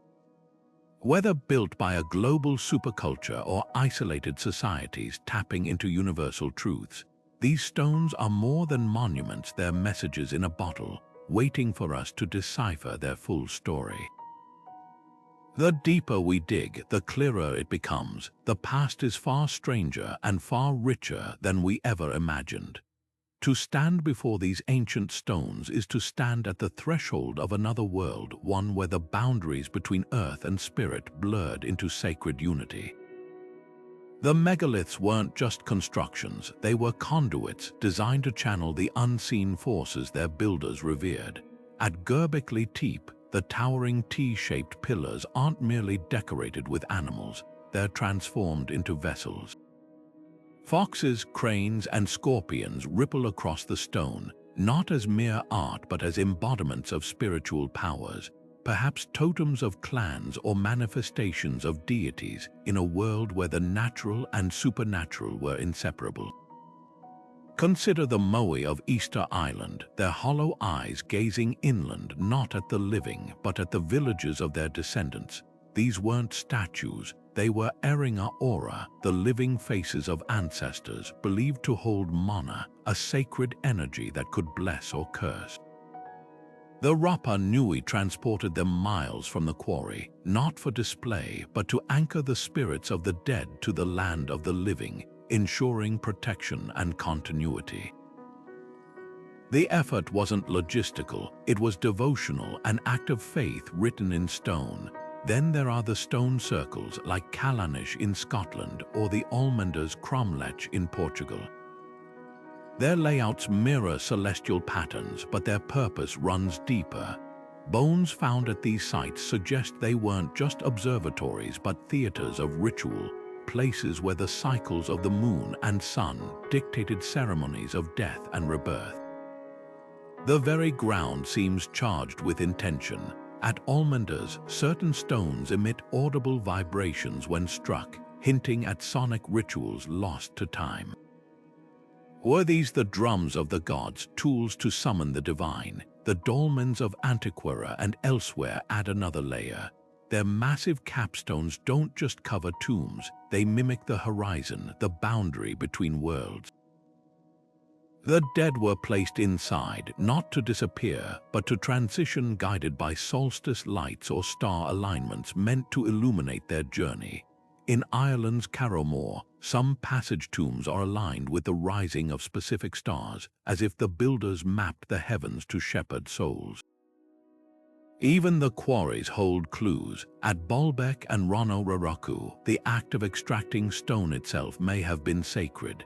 Whether built by a global superculture or isolated societies tapping into universal truths, these stones are more than monuments, they're messages in a bottle, waiting for us to decipher their full story. The deeper we dig, the clearer it becomes. The past is far stranger and far richer than we ever imagined. To stand before these ancient stones is to stand at the threshold of another world, one where the boundaries between earth and spirit blurred into sacred unity. The megaliths weren't just constructions, they were conduits designed to channel the unseen forces their builders revered. At Göbekli Tepe, the towering T-shaped pillars aren't merely decorated with animals, they're transformed into vessels. Foxes, cranes, and scorpions ripple across the stone, not as mere art but as embodiments of spiritual powers, perhaps totems of clans or manifestations of deities in a world where the natural and supernatural were inseparable. Consider the Moai of Easter Island, their hollow eyes gazing inland not at the living but at the villages of their descendants. These weren't statues, they were Eringa Aura, the living faces of ancestors believed to hold mana, a sacred energy that could bless or curse. The Rapa Nui transported them miles from the quarry, not for display but to anchor the spirits of the dead to the land of the living, ensuring protection and continuity. The effort wasn't logistical, it was devotional, an act of faith written in stone. Then there are the stone circles like Callanish in Scotland or the Almenda's cromlech in Portugal. Their layouts mirror celestial patterns, but their purpose runs deeper. Bones found at these sites suggest they weren't just observatories but theaters of ritual, places where the cycles of the moon and sun dictated ceremonies of death and rebirth. The very ground seems charged with intention. At Almenda's, certain stones emit audible vibrations when struck, hinting at sonic rituals lost to time. Were these the drums of the gods, tools to summon the divine? The dolmens of Antiquera and elsewhere add another layer. Their massive capstones don't just cover tombs, they mimic the horizon, the boundary between worlds. The dead were placed inside, not to disappear, but to transition, guided by solstice lights or star alignments meant to illuminate their journey. In Ireland's Carnac, some passage tombs are aligned with the rising of specific stars, as if the builders mapped the heavens to shepherd souls. Even the quarries hold clues. At Baalbek and Raraku, the act of extracting stone itself may have been sacred.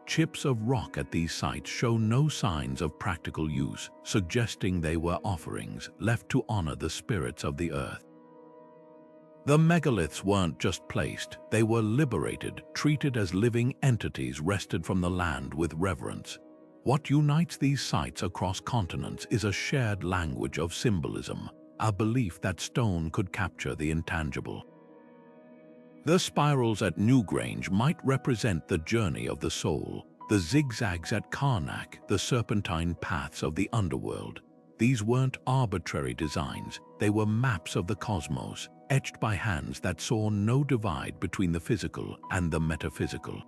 Chips of rock at these sites show no signs of practical use, suggesting they were offerings left to honor the spirits of the earth. The megaliths weren't just placed, they were liberated, treated as living entities wrested from the land with reverence. What unites these sites across continents is a shared language of symbolism, a belief that stone could capture the intangible. The spirals at Newgrange might represent the journey of the soul, the zigzags at Carnac, the serpentine paths of the underworld. These weren't arbitrary designs, they were maps of the cosmos, etched by hands that saw no divide between the physical and the metaphysical.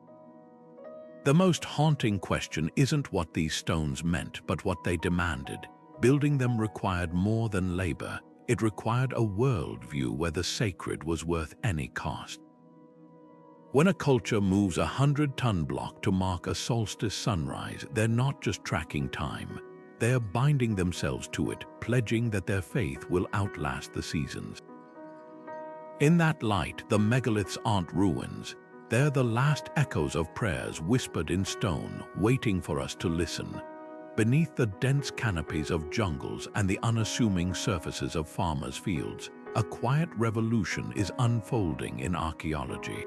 The most haunting question isn't what these stones meant, but what they demanded. Building them required more than labor. It required a worldview where the sacred was worth any cost. When a culture moves a 100-ton block to mark a solstice sunrise, they're not just tracking time. They're binding themselves to it, pledging that their faith will outlast the seasons. In that light, the megaliths aren't ruins. They're the last echoes of prayers whispered in stone, waiting for us to listen. Beneath the dense canopies of jungles and the unassuming surfaces of farmers' fields, a quiet revolution is unfolding in archaeology.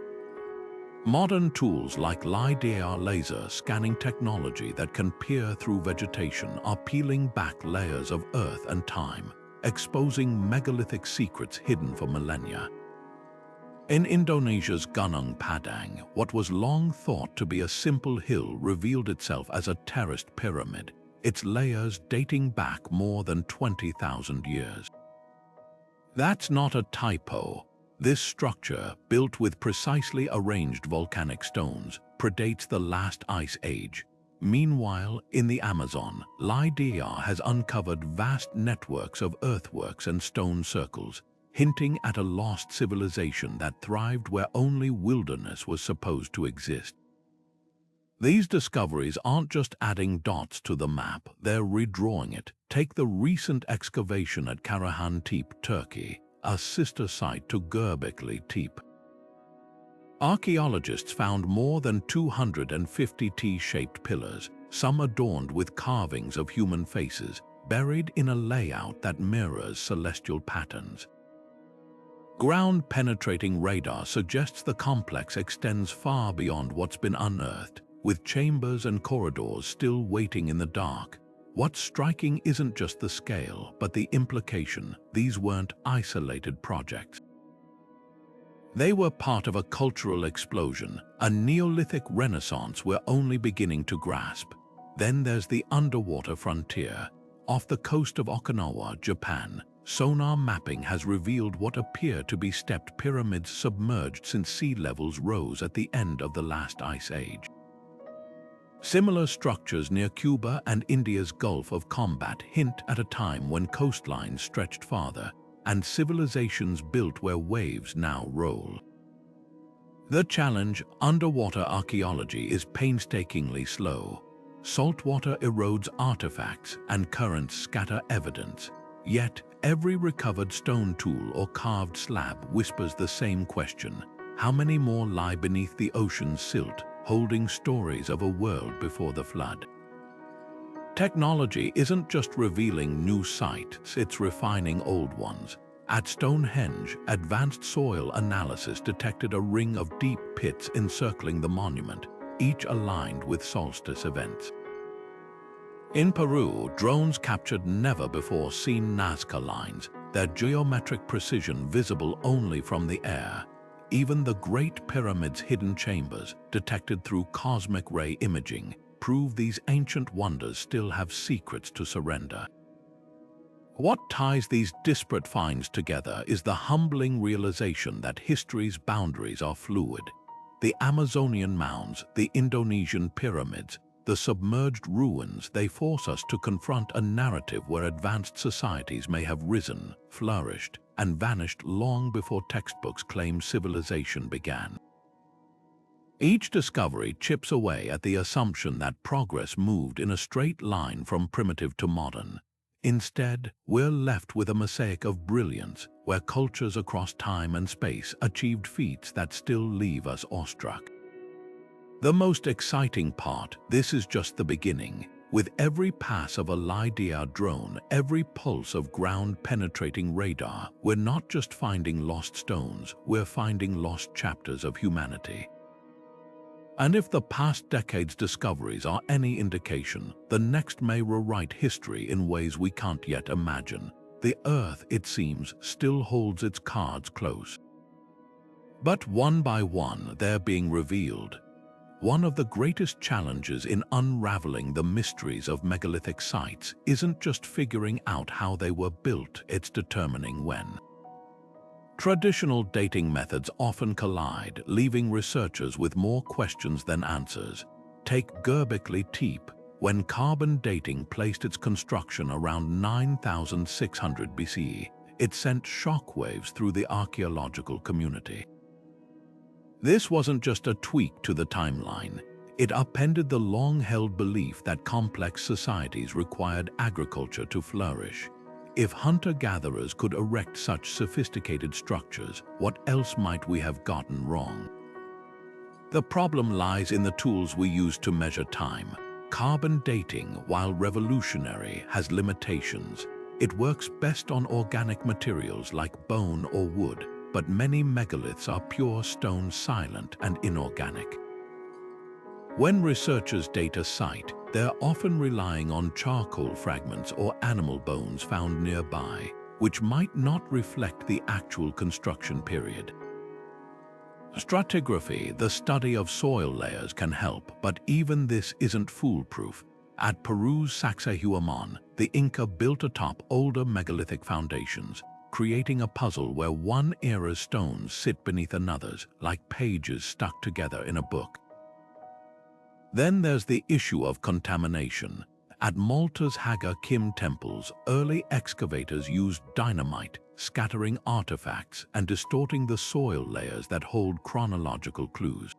Modern tools like LiDAR laser scanning technology that can peer through vegetation are peeling back layers of earth and time, exposing megalithic secrets hidden for millennia. In Indonesia's Gunung Padang, what was long thought to be a simple hill revealed itself as a terraced pyramid. its layers dating back more than 20,000 years. That's not a typo. This structure, built with precisely arranged volcanic stones, predates the last ice age. Meanwhile, in the Amazon, Lydia has uncovered vast networks of earthworks and stone circles, hinting at a lost civilization that thrived where only wilderness was supposed to exist. These discoveries aren't just adding dots to the map, they're redrawing it. Take the recent excavation at Tepe, Turkey, a sister site to Göbekli Tepe. Archaeologists found more than 250 T-shaped pillars, some adorned with carvings of human faces, buried in a layout that mirrors celestial patterns. Ground-penetrating radar suggests the complex extends far beyond what's been unearthed, with chambers and corridors still waiting in the dark. What's striking isn't just the scale, but the implication. These weren't isolated projects. They were part of a cultural explosion, a Neolithic renaissance we're only beginning to grasp. Then there's the underwater frontier. Off the coast of Okinawa, Japan, sonar mapping has revealed what appear to be stepped pyramids submerged since sea levels rose at the end of the last ice age. Similar structures near Cuba and India's Gulf of Combat hint at a time when coastlines stretched farther, and civilizations built where waves now roll. The challenge, underwater archaeology, is painstakingly slow. Saltwater erodes artifacts and currents scatter evidence. Yet, every recovered stone tool or carved slab whispers the same question: how many more lie beneath the ocean's silt, holding stories of a world before the flood? Technology isn't just revealing new sites, it's refining old ones. At Stonehenge, advanced soil analysis detected a ring of deep pits encircling the monument, each aligned with solstice events. In Peru, drones captured never-before-seen Nazca lines, their geometric precision visible only from the air. Even the Great Pyramid's hidden chambers, detected through cosmic ray imaging, prove these ancient wonders still have secrets to surrender. What ties these disparate finds together is the humbling realization that history's boundaries are fluid. The Amazonian mounds, the Indonesian pyramids, the submerged ruins, they force us to confront a narrative where advanced societies may have risen, flourished, and vanished long before textbooks claim civilization began. Each discovery chips away at the assumption that progress moved in a straight line from primitive to modern. Instead, we're left with a mosaic of brilliance, where cultures across time and space achieved feats that still leave us awestruck. The most exciting part, this is just the beginning. With every pass of a Lydia drone, every pulse of ground-penetrating radar, we're not just finding lost stones, we're finding lost chapters of humanity. And if the past decade's discoveries are any indication, the next may rewrite history in ways we can't yet imagine. The Earth, it seems, still holds its cards close. But one by one, they're being revealed. One of the greatest challenges in unraveling the mysteries of megalithic sites isn't just figuring out how they were built, it's determining when. Traditional dating methods often collide, leaving researchers with more questions than answers. Take Göbekli Tepe, when carbon dating placed its construction around 9,600 BCE, it sent shockwaves through the archaeological community. This wasn't just a tweak to the timeline. It upended the long-held belief that complex societies required agriculture to flourish. If hunter-gatherers could erect such sophisticated structures, what else might we have gotten wrong? The problem lies in the tools we use to measure time. Carbon dating, while revolutionary, has limitations. It works best on organic materials like bone or wood, but many megaliths are pure stone, silent and inorganic. When researchers date a site, they're often relying on charcoal fragments or animal bones found nearby, which might not reflect the actual construction period. Stratigraphy, the study of soil layers, can help, but even this isn't foolproof. At Peru's Saxehuaman, the Inca built atop older megalithic foundations, creating a puzzle where one era's stones sit beneath another's, like pages stuck together in a book. Then there's the issue of contamination. At Malta's Haga Kim temples, early excavators used dynamite, scattering artifacts and distorting the soil layers that hold chronological clues.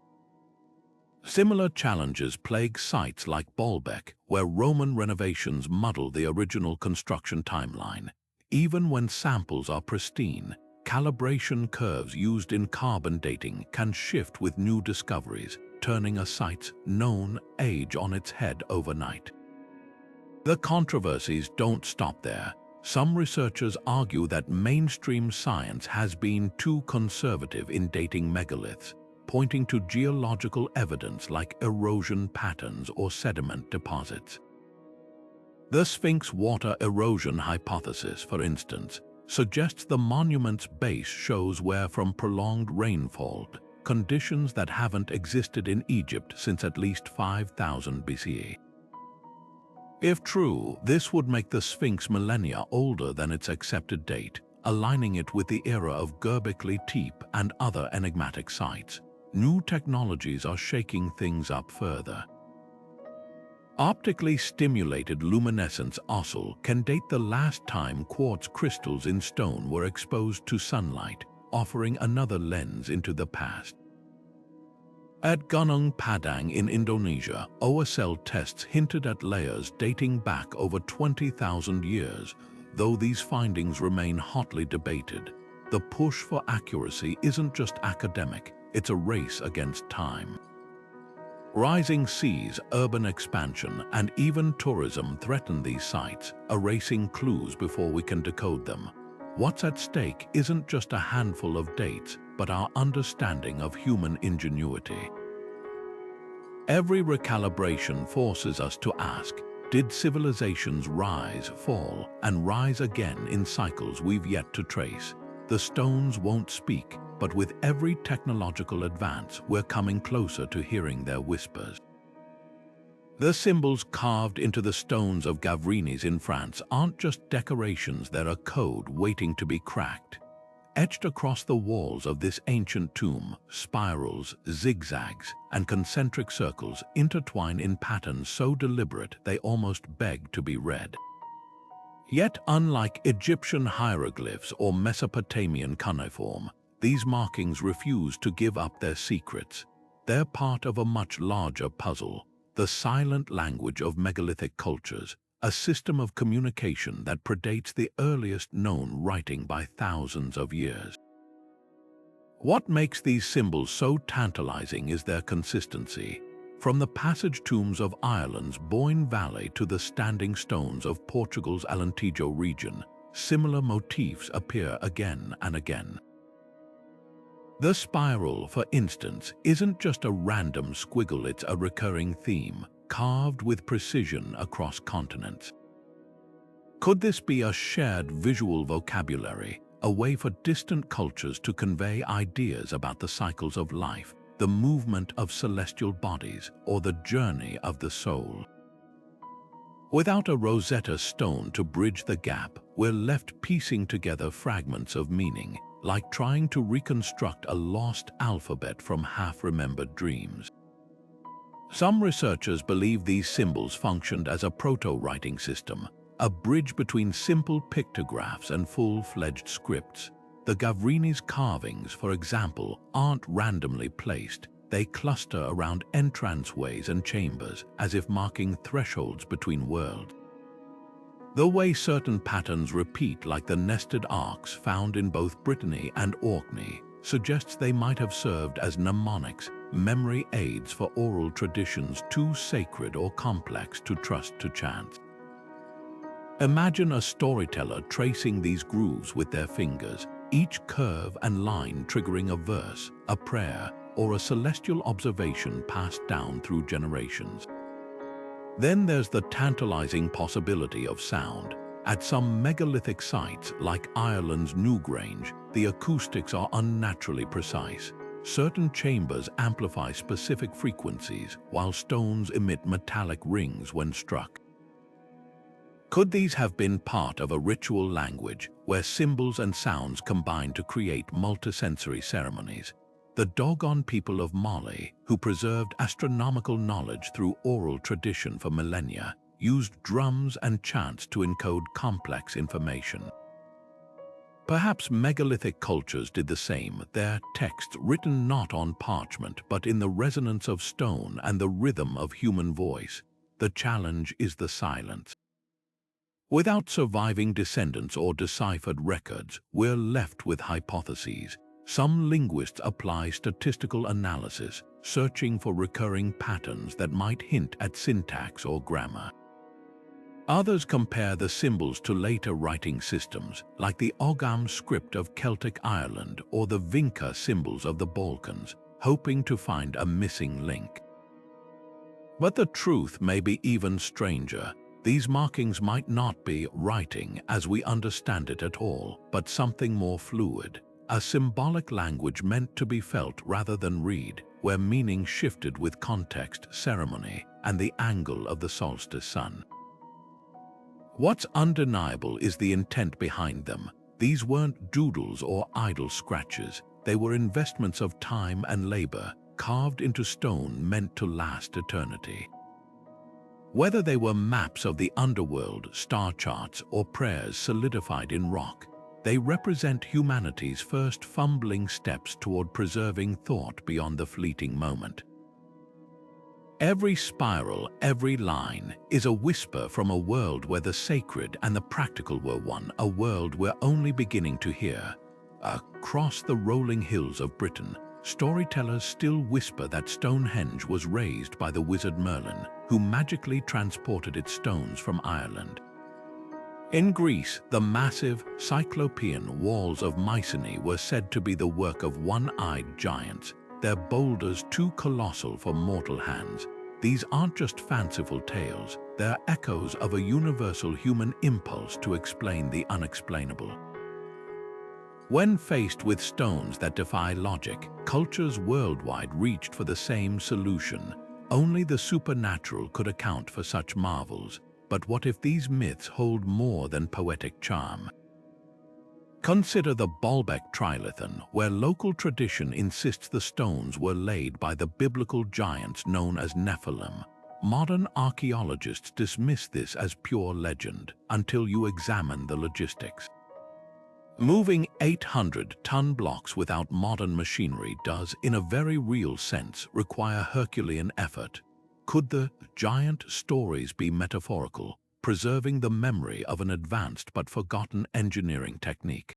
Similar challenges plague sites like Baalbek, where Roman renovations muddle the original construction timeline. Even when samples are pristine, calibration curves used in carbon dating can shift with new discoveries, turning a site's known age on its head overnight. The controversies don't stop there. Some researchers argue that mainstream science has been too conservative in dating megaliths, pointing to geological evidence like erosion patterns or sediment deposits. The Sphinx water erosion hypothesis, for instance, suggests the monument's base shows wear from prolonged rainfall, conditions that haven't existed in Egypt since at least 5000 BCE. If true, this would make the Sphinx millennia older than its accepted date, aligning it with the era of Göbekli Tepe and other enigmatic sites. New technologies are shaking things up further. Optically stimulated luminescence oscil can date the last time quartz crystals in stone were exposed to sunlight, offering another lens into the past. At Gunung Padang in Indonesia, OSL tests hinted at layers dating back over 20,000 years, though these findings remain hotly debated. The push for accuracy isn't just academic, it's a race against time. Rising seas, urban expansion, and even tourism threaten these sites, erasing clues before we can decode them. What's at stake isn't just a handful of dates, but our understanding of human ingenuity. Every recalibration forces us to ask, did civilizations rise, fall, and rise again in cycles we've yet to trace? The stones won't speak, but with every technological advance, we're coming closer to hearing their whispers. The symbols carved into the stones of Gavrinis in France aren't just decorations, they're a code waiting to be cracked. Etched across the walls of this ancient tomb, spirals, zigzags, and concentric circles intertwine in patterns so deliberate they almost beg to be read. Yet, unlike Egyptian hieroglyphs or Mesopotamian cuneiform, these markings refuse to give up their secrets. They're part of a much larger puzzle, the silent language of megalithic cultures, a system of communication that predates the earliest known writing by thousands of years. What makes these symbols so tantalizing is their consistency. From the passage tombs of Ireland's Boyne Valley to the standing stones of Portugal's Alentejo region, similar motifs appear again and again. The spiral, for instance, isn't just a random squiggle, it's a recurring theme, carved with precision across continents. Could this be a shared visual vocabulary, a way for distant cultures to convey ideas about the cycles of life, the movement of celestial bodies, or the journey of the soul? Without a Rosetta Stone to bridge the gap, we're left piecing together fragments of meaning, like trying to reconstruct a lost alphabet from half-remembered dreams. Some researchers believe these symbols functioned as a proto-writing system, a bridge between simple pictographs and full-fledged scripts. The Gavrinis carvings, for example, aren't randomly placed. They cluster around entranceways and chambers, as if marking thresholds between worlds. The way certain patterns repeat, like the nested arcs found in both Brittany and Orkney, suggests they might have served as mnemonics, memory aids for oral traditions too sacred or complex to trust to chance. Imagine a storyteller tracing these grooves with their fingers, each curve and line triggering a verse, a prayer, or a celestial observation passed down through generations. Then there's the tantalizing possibility of sound. At some megalithic sites, like Ireland's Newgrange, the acoustics are unnaturally precise. certain chambers amplify specific frequencies, while stones emit metallic rings when struck. Could these have been part of a ritual language where symbols and sounds combine to create multisensory ceremonies? The Dogon people of Moai, who preserved astronomical knowledge through oral tradition for millennia, used drums and chants to encode complex information. Perhaps megalithic cultures did the same, their texts written not on parchment but in the resonance of stone and the rhythm of human voice. The challenge is the silence. Without surviving descendants or deciphered records, we're left with hypotheses. Some linguists apply statistical analysis, searching for recurring patterns that might hint at syntax or grammar. Others compare the symbols to later writing systems, like the Ogham script of Celtic Ireland or the Vinca symbols of the Balkans, hoping to find a missing link. But the truth may be even stranger. These markings might not be writing as we understand it at all, but something more fluid. A symbolic language meant to be felt rather than read, where meaning shifted with context, ceremony, and the angle of the solstice sun. What's undeniable is the intent behind them. These weren't doodles or idle scratches. They were investments of time and labor, carved into stone meant to last eternity. Whether they were maps of the underworld, star charts, or prayers solidified in rock, they represent humanity's first fumbling steps toward preserving thought beyond the fleeting moment. Every spiral, every line, is a whisper from a world where the sacred and the practical were one, a world we're only beginning to hear. Across the rolling hills of Britain, storytellers still whisper that Stonehenge was raised by the wizard Merlin, who magically transported its stones from Ireland. In Greece, the massive, cyclopean walls of Mycenae were said to be the work of one-eyed giants, their boulders too colossal for mortal hands. These aren't just fanciful tales, they're echoes of a universal human impulse to explain the unexplainable. When faced with stones that defy logic, cultures worldwide reached for the same solution. Only the supernatural could account for such marvels. But what if these myths hold more than poetic charm? Consider the Baalbek Trilithon, where local tradition insists the stones were laid by the biblical giants known as Nephilim. Modern archaeologists dismiss this as pure legend until you examine the logistics. Moving 800-ton blocks without modern machinery does, in a very real sense, require Herculean effort. Could the giant stories be metaphorical, preserving the memory of an advanced but forgotten engineering technique?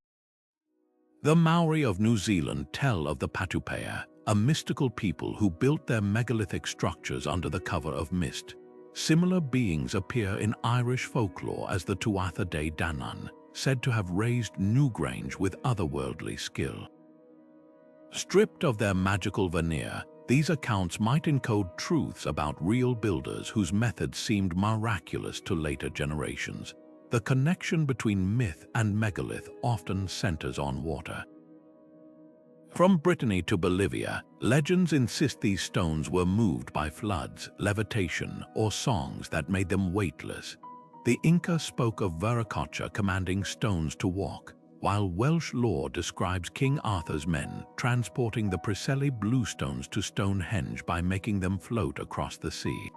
The Maori of New Zealand tell of the Patupea, a mystical people who built their megalithic structures under the cover of mist. Similar beings appear in Irish folklore as the Tuatha De Danann, said to have raised Newgrange with otherworldly skill. Stripped of their magical veneer, these accounts might encode truths about real builders whose methods seemed miraculous to later generations. The connection between myth and megalith often centers on water. From Brittany to Bolivia, legends insist these stones were moved by floods, levitation, or songs that made them weightless. The Inca spoke of Viracocha commanding stones to walk, while Welsh lore describes King Arthur's men transporting the Preseli bluestones to Stonehenge by making them float across the sea.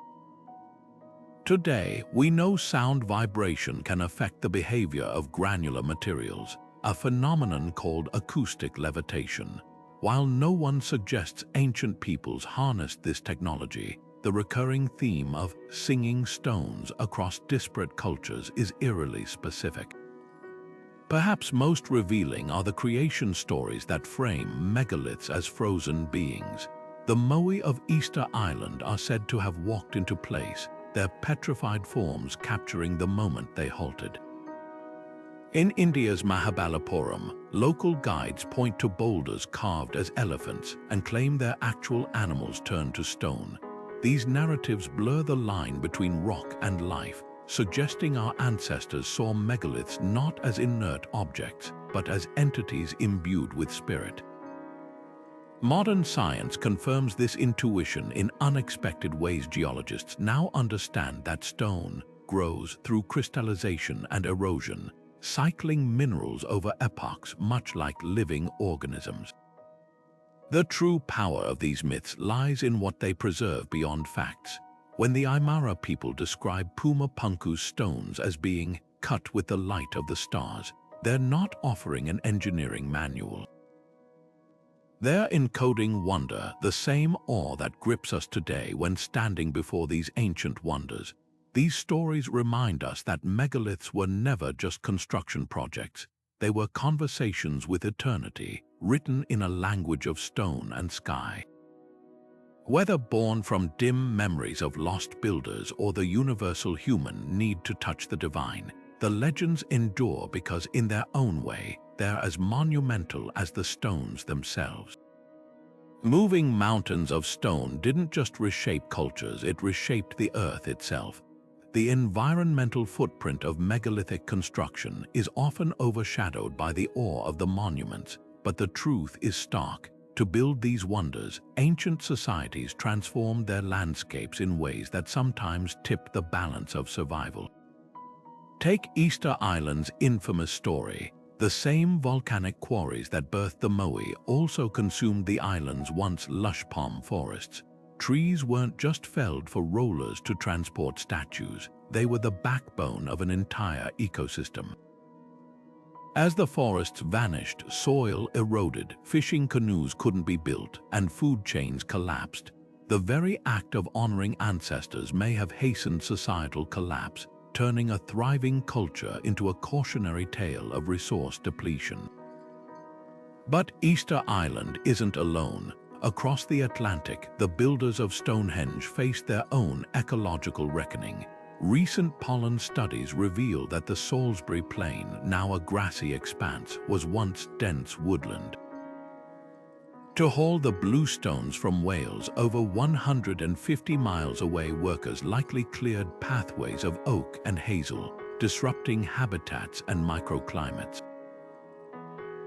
Today, we know sound vibration can affect the behavior of granular materials, a phenomenon called acoustic levitation. While no one suggests ancient peoples harnessed this technology, the recurring theme of singing stones across disparate cultures is eerily specific. Perhaps most revealing are the creation stories that frame megaliths as frozen beings. The Moai of Easter Island are said to have walked into place, their petrified forms capturing the moment they halted. In India's Mahabalipuram, local guides point to boulders carved as elephants and claim their actual animals turned to stone. These narratives blur the line between rock and life, suggesting our ancestors saw megaliths not as inert objects, but as entities imbued with spirit. Modern science confirms this intuition in unexpected ways. Geologists now understand that stone grows through crystallization and erosion, cycling minerals over epochs much like living organisms. The true power of these myths lies in what they preserve beyond facts. When the Aymara people describe Puma Punku stones as being cut with the light of the stars, they're not offering an engineering manual. They're encoding wonder, the same awe that grips us today when standing before these ancient wonders. These stories remind us that megaliths were never just construction projects. They were conversations with eternity, written in a language of stone and sky. Whether born from dim memories of lost builders or the universal human need to touch the divine, the legends endure because in their own way, they're as monumental as the stones themselves. Moving mountains of stone didn't just reshape cultures, it reshaped the earth itself. The environmental footprint of megalithic construction is often overshadowed by the awe of the monuments, but the truth is stark. To build these wonders, ancient societies transformed their landscapes in ways that sometimes tip the balance of survival. Take Easter Island's infamous story. The same volcanic quarries that birthed the Moai also consumed the island's once lush palm forests. Trees weren't just felled for rollers to transport statues, they were the backbone of an entire ecosystem. As the forests vanished, soil eroded, fishing canoes couldn't be built, and food chains collapsed. The very act of honoring ancestors may have hastened societal collapse, turning a thriving culture into a cautionary tale of resource depletion. But Easter Island isn't alone. Across the Atlantic, the builders of Stonehenge faced their own ecological reckoning. Recent pollen studies reveal that the Salisbury Plain, now a grassy expanse, was once dense woodland. To haul the bluestones from Wales over 150 miles away, workers likely cleared pathways of oak and hazel, disrupting habitats and microclimates.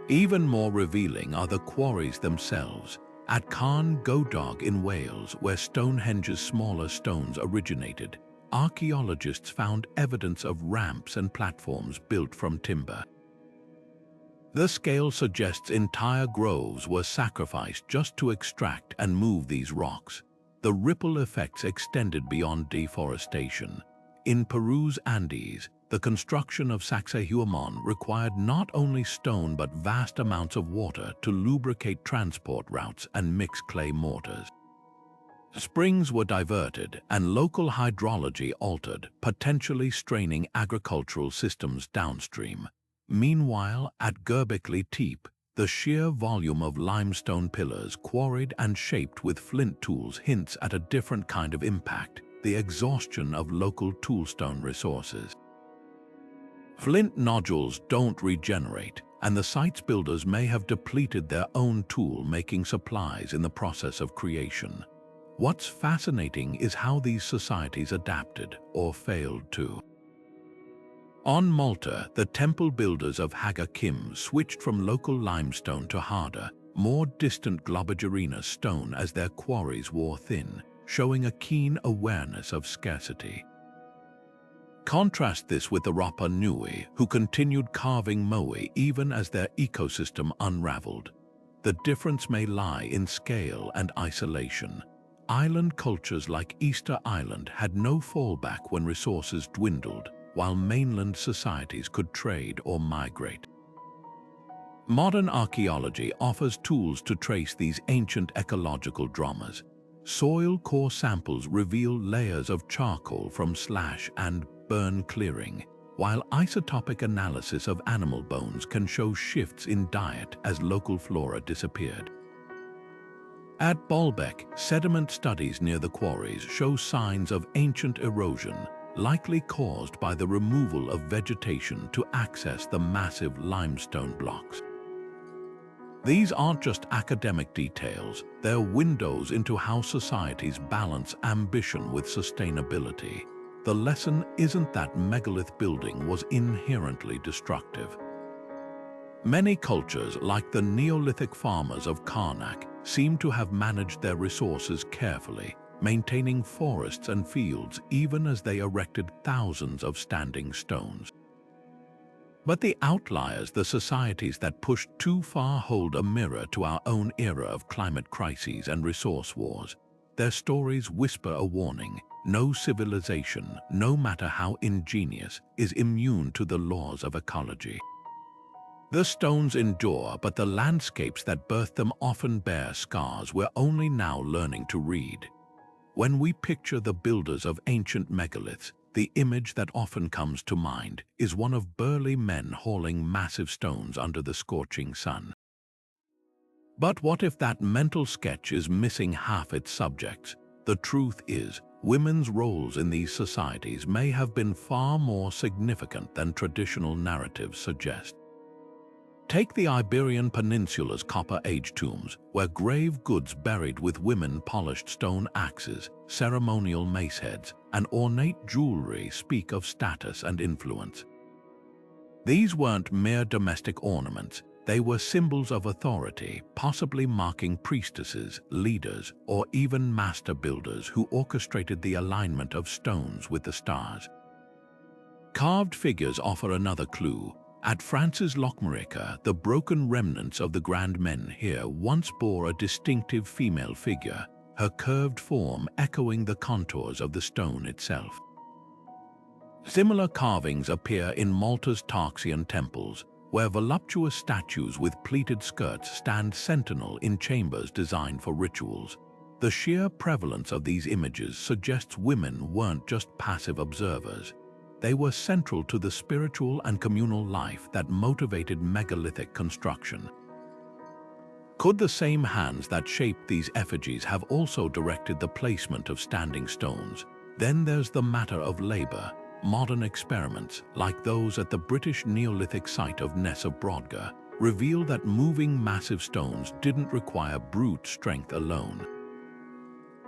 Even more revealing are the quarries themselves. At Carnac in Wales, where Stonehenge's smaller stones originated, archaeologists found evidence of ramps and platforms built from timber. The scale suggests entire groves were sacrificed just to extract and move these rocks. The ripple effects extended beyond deforestation. In Peru's Andes, the construction of Saxehuaman required not only stone but vast amounts of water to lubricate transport routes and mix clay mortars. Springs were diverted and local hydrology altered, potentially straining agricultural systems downstream. Meanwhile, at Göbekli Tepe, the sheer volume of limestone pillars quarried and shaped with flint tools hints at a different kind of impact, the exhaustion of local toolstone resources. Flint nodules don't regenerate, and the site's builders may have depleted their own tool-making supplies in the process of creation. What's fascinating is how these societies adapted, or failed to. On Malta, the temple builders of Haga Kim switched from local limestone to harder, more distant Globigerina stone as their quarries wore thin, showing a keen awareness of scarcity. Contrast this with the Rapa Nui, who continued carving Moai even as their ecosystem unraveled. The difference may lie in scale and isolation. Island cultures like Easter Island had no fallback when resources dwindled, while mainland societies could trade or migrate. Modern archaeology offers tools to trace these ancient ecological dramas. Soil core samples reveal layers of charcoal from slash and burn clearing, while isotopic analysis of animal bones can show shifts in diet as local flora disappeared. At Baalbek, sediment studies near the quarries show signs of ancient erosion, likely caused by the removal of vegetation to access the massive limestone blocks. These aren't just academic details, they're windows into how societies balance ambition with sustainability. The lesson isn't that megalith building was inherently destructive. Many cultures, like the Neolithic farmers of Carnac, seem to have managed their resources carefully, maintaining forests and fields even as they erected thousands of standing stones. But the outliers, the societies that pushed too far, hold a mirror to our own era of climate crises and resource wars. Their stories whisper a warning: no civilization, no matter how ingenious, is immune to the laws of ecology. The stones endure, but the landscapes that birthed them often bear scars we're only now learning to read. When we picture the builders of ancient megaliths, the image that often comes to mind is one of burly men hauling massive stones under the scorching sun. But what if that mental sketch is missing half its subjects? The truth is, women's roles in these societies may have been far more significant than traditional narratives suggest. Take the Iberian Peninsula's Copper Age tombs, where grave goods buried with women polished stone axes, ceremonial mace heads, and ornate jewelry speak of status and influence. These weren't mere domestic ornaments, they were symbols of authority, possibly marking priestesses, leaders, or even master builders who orchestrated the alignment of stones with the stars. Carved figures offer another clue. At France's Lochmarica, the broken remnants of the grand men here once bore a distinctive female figure, her curved form echoing the contours of the stone itself. Similar carvings appear in Malta's Tarxian temples, where voluptuous statues with pleated skirts stand sentinel in chambers designed for rituals. The sheer prevalence of these images suggests women weren't just passive observers. They were central to the spiritual and communal life that motivated megalithic construction. Could the same hands that shaped these effigies have also directed the placement of standing stones? Then there's the matter of labor. Modern experiments, like those at the British Neolithic site of Ness of Brodgar, reveal that moving massive stones didn't require brute strength alone.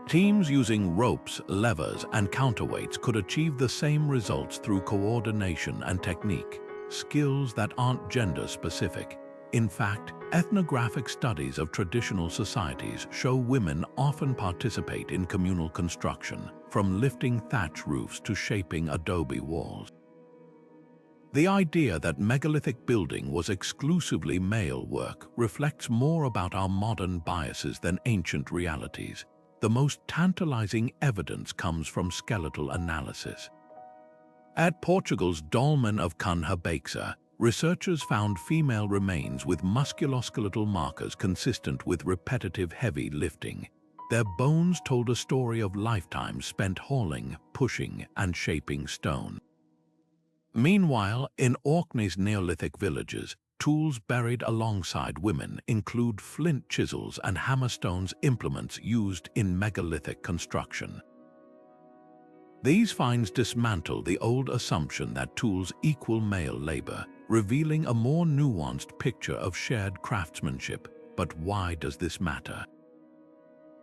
Teams using ropes, levers, and counterweights could achieve the same results through coordination and technique, skills that aren't gender-specific. In fact, ethnographic studies of traditional societies show women often participate in communal construction, from lifting thatch roofs to shaping adobe walls. The idea that megalithic building was exclusively male work reflects more about our modern biases than ancient realities. The most tantalizing evidence comes from skeletal analysis. At Portugal's Dolmen of Cunha, researchers found female remains with musculoskeletal markers consistent with repetitive heavy lifting. Their bones told a story of lifetimes spent hauling, pushing, and shaping stone. Meanwhile, in Orkney's Neolithic villages, tools buried alongside women include flint chisels and hammerstones, implements used in megalithic construction. These finds dismantle the old assumption that tools equal male labor, revealing a more nuanced picture of shared craftsmanship. But why does this matter?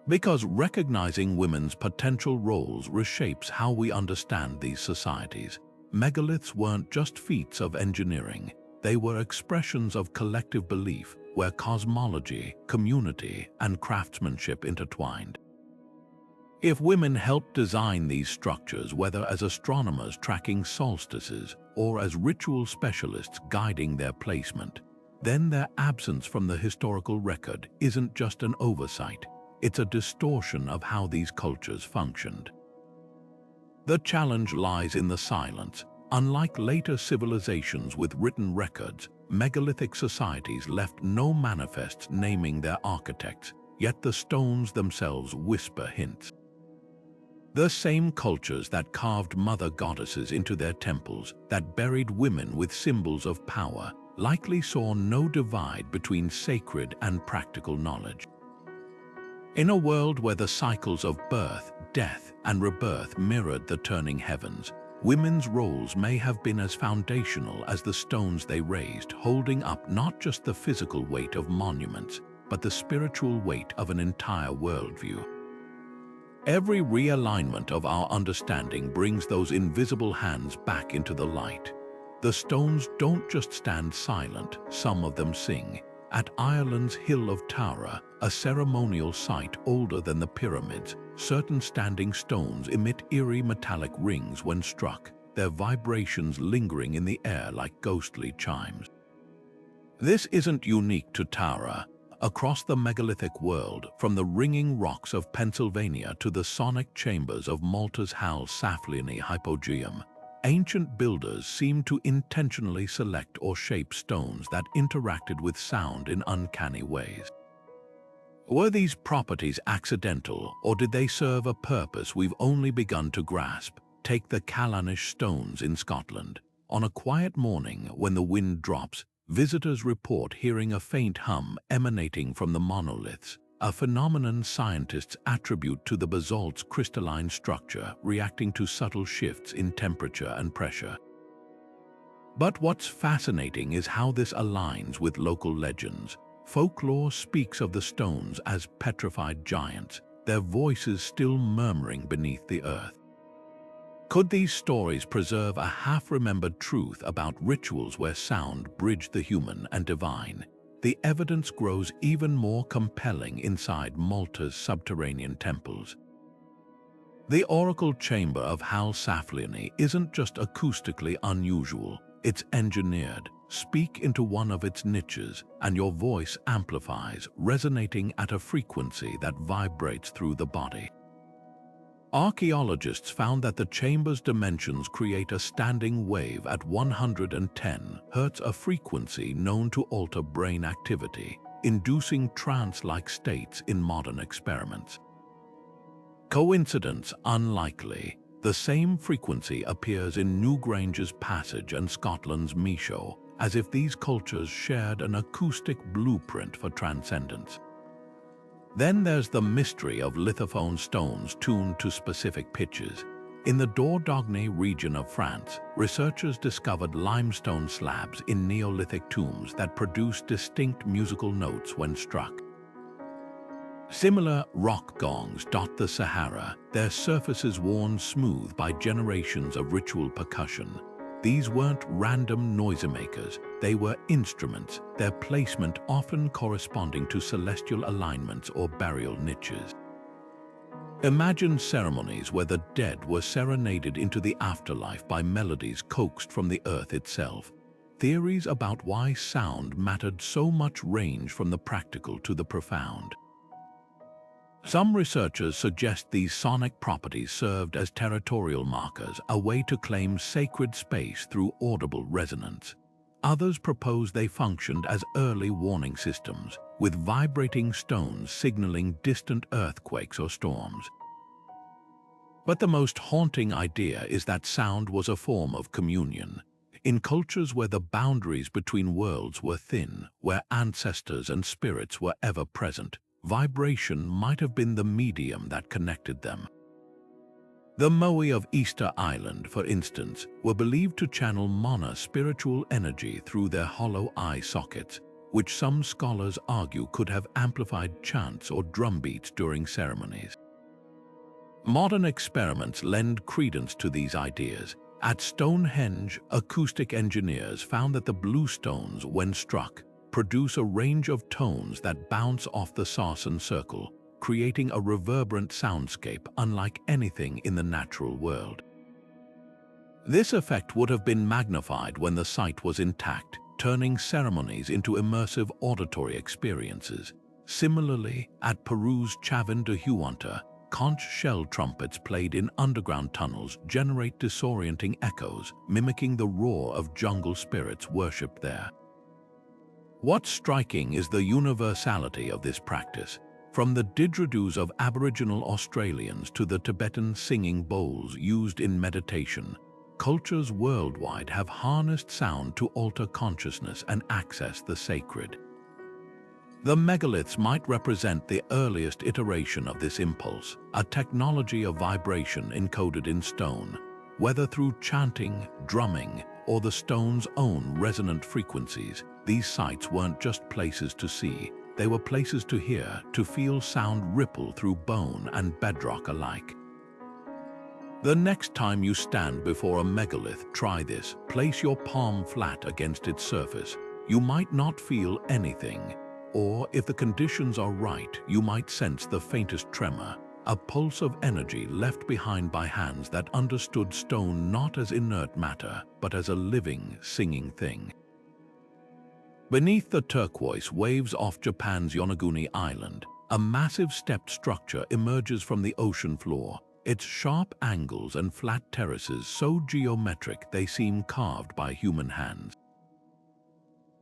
Because recognizing women's potential roles reshapes how we understand these societies. Megaliths weren't just feats of engineering. They were expressions of collective belief where cosmology, community, and craftsmanship intertwined. If women helped design these structures, whether as astronomers tracking solstices or as ritual specialists guiding their placement, then their absence from the historical record isn't just an oversight, it's a distortion of how these cultures functioned. The challenge lies in the silence. Unlike later civilizations with written records, megalithic societies left no manifests naming their architects, yet the stones themselves whisper hints. The same cultures that carved mother goddesses into their temples, that buried women with symbols of power, likely saw no divide between sacred and practical knowledge. In a world where the cycles of birth, death, and rebirth mirrored the turning heavens, women's roles may have been as foundational as the stones they raised, holding up not just the physical weight of monuments, but the spiritual weight of an entire worldview. Every realignment of our understanding brings those invisible hands back into the light. The stones don't just stand silent, some of them sing, At Ireland's Hill of Tara, a ceremonial site older than the pyramids, certain standing stones emit eerie metallic rings when struck, their vibrations lingering in the air like ghostly chimes. This isn't unique to Tara. Across the megalithic world, from the ringing rocks of Pennsylvania to the sonic chambers of Malta's Hal Saflieni hypogeum, ancient builders seemed to intentionally select or shape stones that interacted with sound in uncanny ways. Were these properties accidental, or did they serve a purpose we've only begun to grasp? Take the Callanish stones in Scotland. On a quiet morning when the wind drops, visitors report hearing a faint hum emanating from the monoliths, a phenomenon scientists attribute to the basalt's crystalline structure reacting to subtle shifts in temperature and pressure. But what's fascinating is how this aligns with local legends. Folklore speaks of the stones as petrified giants, their voices still murmuring beneath the earth. Could these stories preserve a half-remembered truth about rituals where sound bridged the human and divine? The evidence grows even more compelling inside Malta's subterranean temples. The oracle chamber of Hal Saflieni isn't just acoustically unusual, it's engineered. Speak into one of its niches, and your voice amplifies, resonating at a frequency that vibrates through the body. Archaeologists found that the chamber's dimensions create a standing wave at 110 Hz, a frequency known to alter brain activity, inducing trance-like states in modern experiments. Coincidence? Unlikely. The same frequency appears in Newgrange's Passage and Scotland's Micho, as if these cultures shared an acoustic blueprint for transcendence. Then there's the mystery of lithophone stones tuned to specific pitches. In the Dordogne region of France, researchers discovered limestone slabs in Neolithic tombs that produce distinct musical notes when struck. Similar rock gongs dot the Sahara, their surfaces worn smooth by generations of ritual percussion. These weren't random noisemakers, they were instruments, their placement often corresponding to celestial alignments or burial niches. Imagine ceremonies where the dead were serenaded into the afterlife by melodies coaxed from the earth itself. Theories about why sound mattered so much range from the practical to the profound. Some researchers suggest these sonic properties served as territorial markers, a way to claim sacred space through audible resonance. Others propose they functioned as early warning systems, with vibrating stones signaling distant earthquakes or storms. But the most haunting idea is that sound was a form of communion. In cultures where the boundaries between worlds were thin, where ancestors and spirits were ever present, vibration might have been the medium that connected them. The Moai of Easter Island, for instance, were believed to channel mana spiritual energy through their hollow eye sockets, which some scholars argue could have amplified chants or drumbeats during ceremonies. Modern experiments lend credence to these ideas. At Stonehenge, acoustic engineers found that the blue stones, when struck, produce a range of tones that bounce off the sarsen circle, creating a reverberant soundscape unlike anything in the natural world. This effect would have been magnified when the site was intact, turning ceremonies into immersive auditory experiences. Similarly, at Peru's Chavin de Huanta, conch shell trumpets played in underground tunnels generate disorienting echoes, mimicking the roar of jungle spirits worshipped there. What's striking is the universality of this practice. From the didgeridoos of Aboriginal Australians to the Tibetan singing bowls used in meditation, cultures worldwide have harnessed sound to alter consciousness and access the sacred. The megaliths might represent the earliest iteration of this impulse, a technology of vibration encoded in stone. Whether through chanting, drumming, or the stone's own resonant frequencies, these sites weren't just places to see, they were places to hear, to feel sound ripple through bone and bedrock alike. The next time you stand before a megalith, try this. Place your palm flat against its surface. You might not feel anything, or if the conditions are right, you might sense the faintest tremor, a pulse of energy left behind by hands that understood stone not as inert matter, but as a living, singing thing. Beneath the turquoise waves off Japan's Yonaguni Island, a massive stepped structure emerges from the ocean floor, its sharp angles and flat terraces so geometric they seem carved by human hands.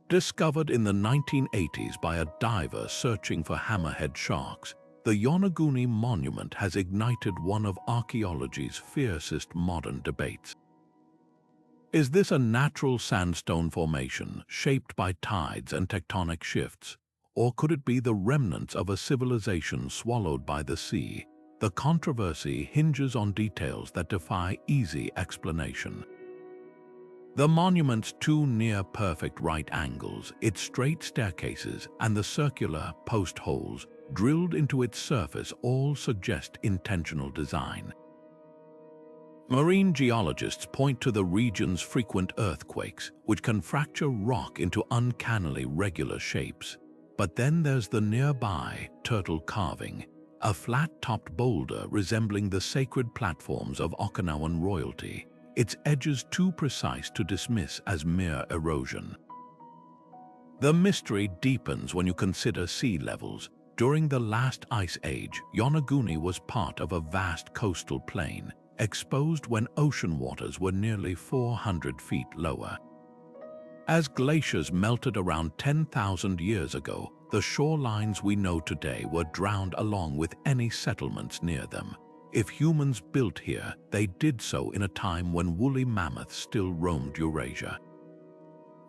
Discovered in the 1980s by a diver searching for hammerhead sharks, the Yonaguni monument has ignited one of archaeology's fiercest modern debates. Is this a natural sandstone formation shaped by tides and tectonic shifts, or could it be the remnants of a civilization swallowed by the sea? The controversy hinges on details that defy easy explanation. The monument's two near-perfect right angles, its straight staircases, and the circular post holes drilled into its surface all suggest intentional design. Marine geologists point to the region's frequent earthquakes, which can fracture rock into uncannily regular shapes. But then there's the nearby turtle carving, a flat-topped boulder resembling the sacred platforms of Okinawan royalty, its edges too precise to dismiss as mere erosion. The mystery deepens when you consider sea levels. During the last ice age, Yonaguni was part of a vast coastal plain, exposed when ocean waters were nearly 400 feet lower. As glaciers melted around 10,000 years ago, the shorelines we know today were drowned along with any settlements near them. If humans built here, they did so in a time when woolly mammoths still roamed Eurasia.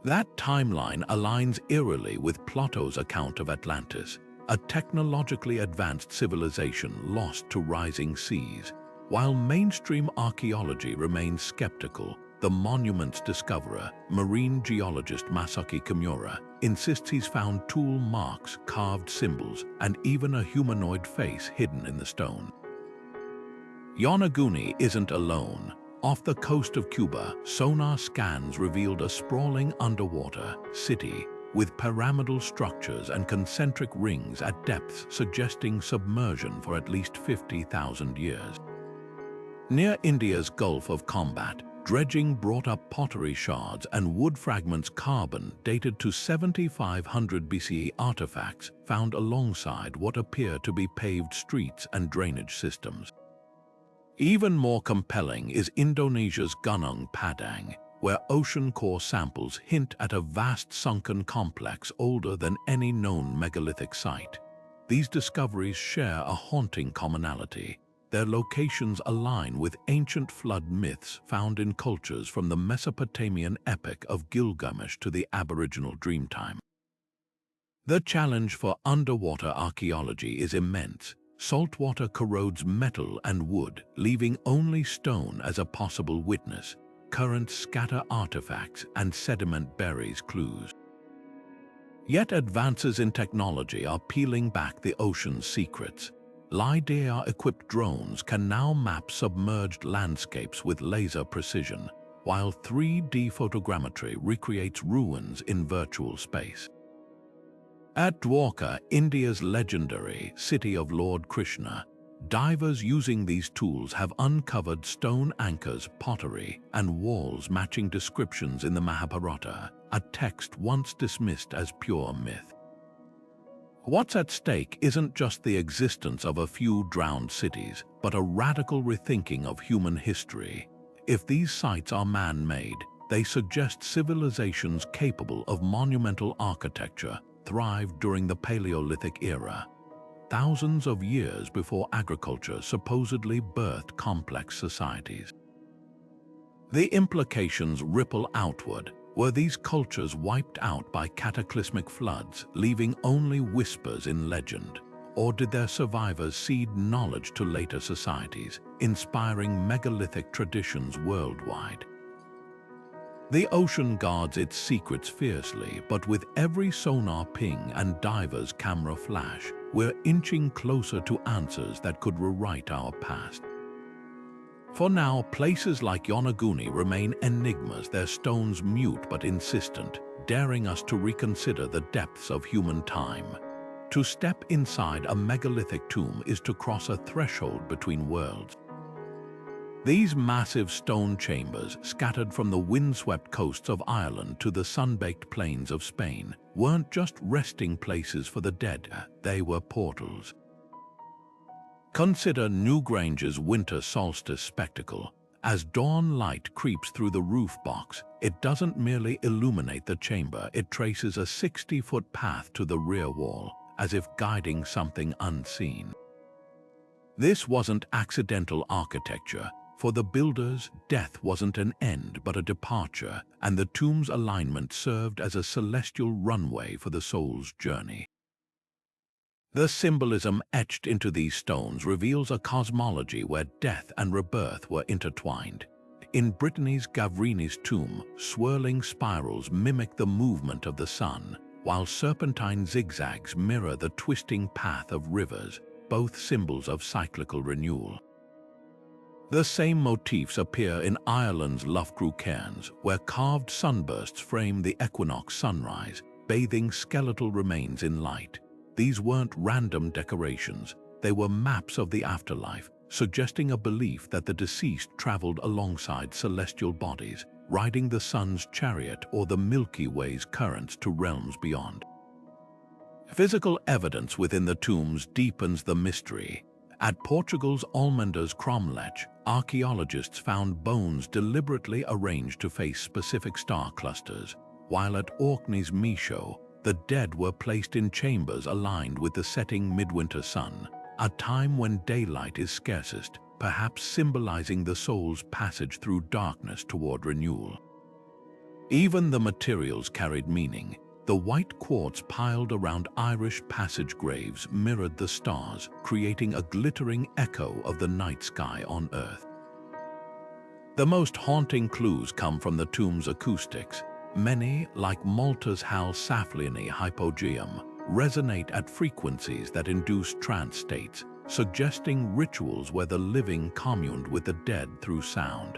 That timeline aligns eerily with Plato's account of Atlantis, a technologically advanced civilization lost to rising seas. While mainstream archaeology remains skeptical, the monument's discoverer, marine geologist Masaki Kimura, insists he's found tool marks, carved symbols, and even a humanoid face hidden in the stone. Yonaguni isn't alone. Off the coast of Cuba, sonar scans revealed a sprawling underwater city with pyramidal structures and concentric rings at depths suggesting submersion for at least 50,000 years. Near India's Gulf of Combat, dredging brought up pottery shards and wood fragments carbon dated to 7500 BCE artifacts found alongside what appear to be paved streets and drainage systems. Even more compelling is Indonesia's Gunung Padang, where ocean core samples hint at a vast sunken complex older than any known megalithic site. These discoveries share a haunting commonality. Their locations align with ancient flood myths found in cultures from the Mesopotamian epic of Gilgamesh to the Aboriginal Dreamtime. The challenge for underwater archaeology is immense. Saltwater corrodes metal and wood, leaving only stone as a possible witness. Currents scatter artifacts and sediment buries clues. Yet advances in technology are peeling back the ocean's secrets. LiDAR-equipped drones can now map submerged landscapes with laser precision, while 3D photogrammetry recreates ruins in virtual space. At Dwarka, India's legendary city of Lord Krishna, divers using these tools have uncovered stone anchors, pottery, and walls matching descriptions in the Mahabharata, a text once dismissed as pure myth. What's at stake isn't just the existence of a few drowned cities, but a radical rethinking of human history. If these sites are man-made, they suggest civilizations capable of monumental architecture thrived during the Paleolithic era, thousands of years before agriculture supposedly birthed complex societies. The implications ripple outward. Were these cultures wiped out by cataclysmic floods, leaving only whispers in legend? Or did their survivors cede knowledge to later societies, inspiring megalithic traditions worldwide? The ocean guards its secrets fiercely, but with every sonar ping and diver's camera flash, we're inching closer to answers that could rewrite our past. For now, places like Yonaguni remain enigmas, their stones mute but insistent, daring us to reconsider the depths of human time. To step inside a megalithic tomb is to cross a threshold between worlds. These massive stone chambers, scattered from the windswept coasts of Ireland to the sun-baked plains of Spain, weren't just resting places for the dead, they were portals. Consider Newgrange's winter solstice spectacle. As dawn light creeps through the roof box, it doesn't merely illuminate the chamber, it traces a 60-foot path to the rear wall, as if guiding something unseen. This wasn't accidental architecture. For the builders, death wasn't an end but a departure, and the tomb's alignment served as a celestial runway for the soul's journey. The symbolism etched into these stones reveals a cosmology where death and rebirth were intertwined. In Brittany's Gavrini's tomb, swirling spirals mimic the movement of the sun, while serpentine zigzags mirror the twisting path of rivers, both symbols of cyclical renewal. The same motifs appear in Ireland's Loughborough cairns, where carved sunbursts frame the equinox sunrise, bathing skeletal remains in light. These weren't random decorations, they were maps of the afterlife, suggesting a belief that the deceased traveled alongside celestial bodies, riding the sun's chariot or the Milky Way's currents to realms beyond. Physical evidence within the tombs deepens the mystery. At Portugal's Almenda's Cromlech, archaeologists found bones deliberately arranged to face specific star clusters, while at Orkney's Micho, the dead were placed in chambers aligned with the setting midwinter sun, a time when daylight is scarcest, perhaps symbolizing the soul's passage through darkness toward renewal. Even the materials carried meaning. The white quartz piled around Irish passage graves mirrored the stars, creating a glittering echo of the night sky on Earth. The most haunting clues come from the tomb's acoustics. Many, like Malta's Hal Saflieni hypogeum, resonate at frequencies that induce trance states, suggesting rituals where the living communed with the dead through sound.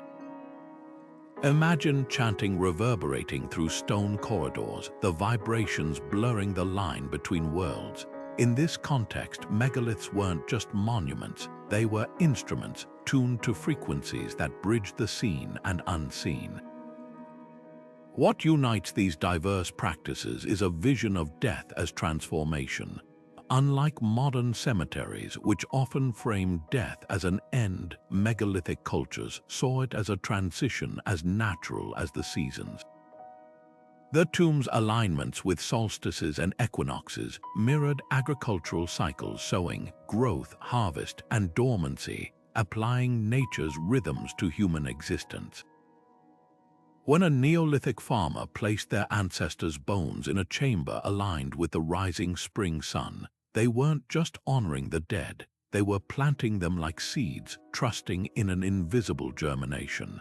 Imagine chanting reverberating through stone corridors, the vibrations blurring the line between worlds. In this context, megaliths weren't just monuments, they were instruments tuned to frequencies that bridged the seen and unseen. What unites these diverse practices is a vision of death as transformation. Unlike modern cemeteries, which often frame death as an end, megalithic cultures saw it as a transition as natural as the seasons. The tomb's alignments with solstices and equinoxes mirrored agricultural cycles, sowing, growth, harvest, and dormancy, applying nature's rhythms to human existence. When a Neolithic farmer placed their ancestors' bones in a chamber aligned with the rising spring sun, they weren't just honoring the dead, they were planting them like seeds, trusting in an invisible germination.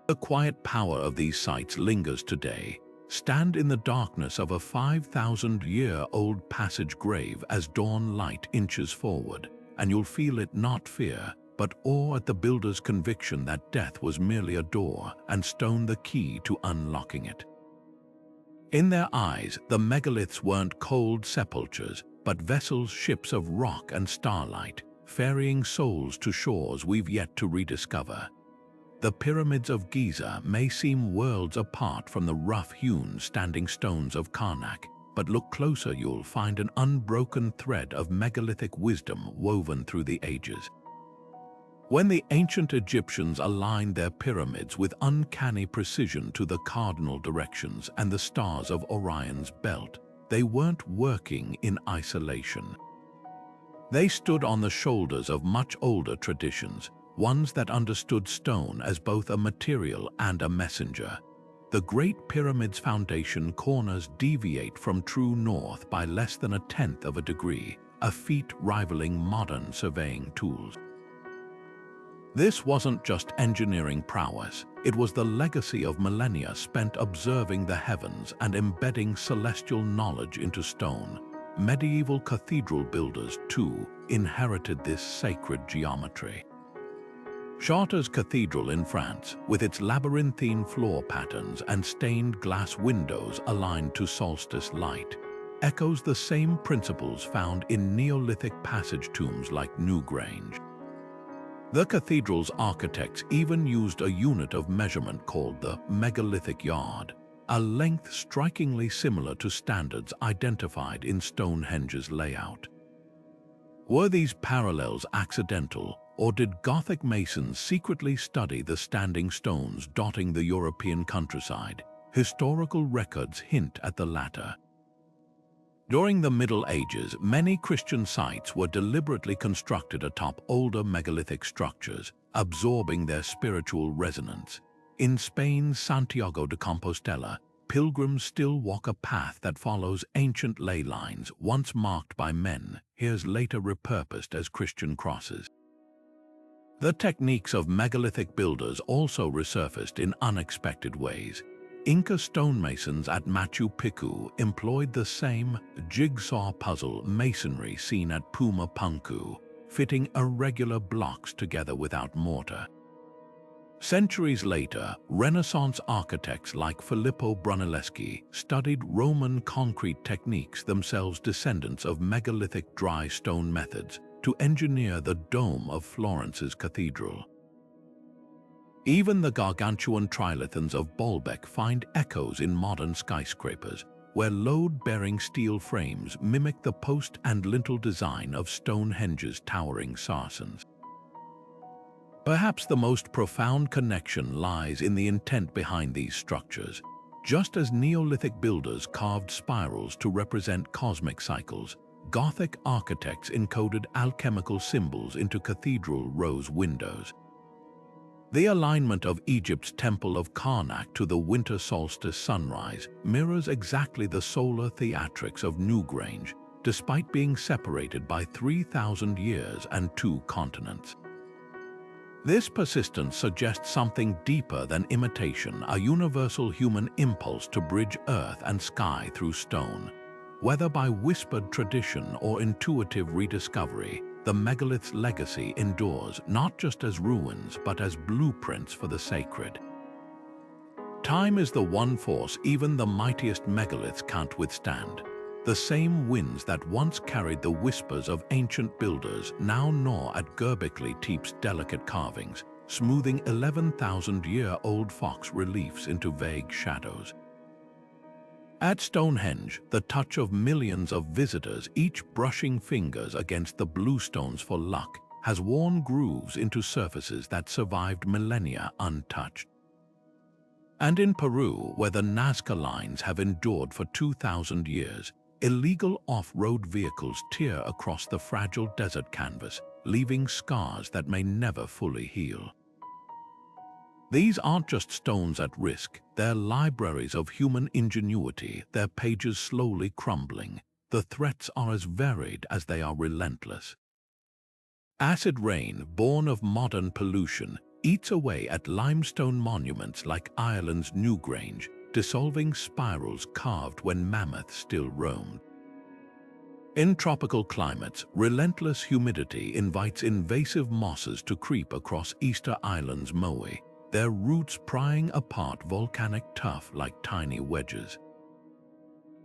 The quiet power of these sites lingers today. Stand in the darkness of a 5,000-year-old passage grave as dawn light inches forward, and you'll feel it not fear, but awe at the builder's conviction that death was merely a door and stone the key to unlocking it. In their eyes, the megaliths weren't cold sepulchres, but vessels, ships of rock and starlight, ferrying souls to shores we've yet to rediscover. The pyramids of Giza may seem worlds apart from the rough-hewn standing stones of Carnac, but look closer, you'll find an unbroken thread of megalithic wisdom woven through the ages. When the ancient Egyptians aligned their pyramids with uncanny precision to the cardinal directions and the stars of Orion's belt, they weren't working in isolation. They stood on the shoulders of much older traditions, ones that understood stone as both a material and a messenger. The Great Pyramid's foundation corners deviate from true north by less than 1/10 of a degree, a feat rivaling modern surveying tools. This wasn't just engineering prowess, it was the legacy of millennia spent observing the heavens and embedding celestial knowledge into stone. Medieval cathedral builders, too, inherited this sacred geometry. Chartres Cathedral in France, with its labyrinthine floor patterns and stained glass windows aligned to solstice light, echoes the same principles found in Neolithic passage tombs like Newgrange. The cathedral's architects even used a unit of measurement called the Megalithic yard, a length strikingly similar to standards identified in Stonehenge's layout. Were these parallels accidental, or did Gothic masons secretly study the standing stones dotting the European countryside? Historical records hint at the latter. During the Middle Ages, many Christian sites were deliberately constructed atop older megalithic structures, absorbing their spiritual resonance. In Spain's Santiago de Compostela, pilgrims still walk a path that follows ancient ley lines once marked by men, here's later repurposed as Christian crosses. The techniques of megalithic builders also resurfaced in unexpected ways. Inca stonemasons at Machu Picchu employed the same jigsaw puzzle masonry seen at Puma Punku, fitting irregular blocks together without mortar. Centuries later, Renaissance architects like Filippo Brunelleschi studied Roman concrete techniques, themselves descendants of megalithic dry stone methods, to engineer the dome of Florence's cathedral. Even the gargantuan trilithons of Baalbek find echoes in modern skyscrapers, where load-bearing steel frames mimic the post and lintel design of Stonehenge's towering sarsens. Perhaps the most profound connection lies in the intent behind these structures. Just as Neolithic builders carved spirals to represent cosmic cycles, Gothic architects encoded alchemical symbols into cathedral rose windows. The alignment of Egypt's temple of Carnac to the winter solstice sunrise mirrors exactly the solar theatrics of Newgrange, despite being separated by 3,000 years and 2 continents. This persistence suggests something deeper than imitation, a universal human impulse to bridge earth and sky through stone. Whether by whispered tradition or intuitive rediscovery, the megalith's legacy endures not just as ruins but as blueprints for the sacred. Time is the one force even the mightiest megaliths can't withstand. The same winds that once carried the whispers of ancient builders now gnaw at Göbekli Tepe's delicate carvings, smoothing 11,000-year-old fox reliefs into vague shadows. At Stonehenge, the touch of millions of visitors, each brushing fingers against the bluestones for luck, has worn grooves into surfaces that survived millennia untouched. And in Peru, where the Nazca lines have endured for 2,000 years, illegal off-road vehicles tear across the fragile desert canvas, leaving scars that may never fully heal. These aren't just stones at risk, they're libraries of human ingenuity, their pages slowly crumbling. The threats are as varied as they are relentless. Acid rain, born of modern pollution, eats away at limestone monuments like Ireland's Newgrange, dissolving spirals carved when mammoths still roamed. In tropical climates, relentless humidity invites invasive mosses to creep across Easter Island's Moai, their roots prying apart volcanic tuff like tiny wedges.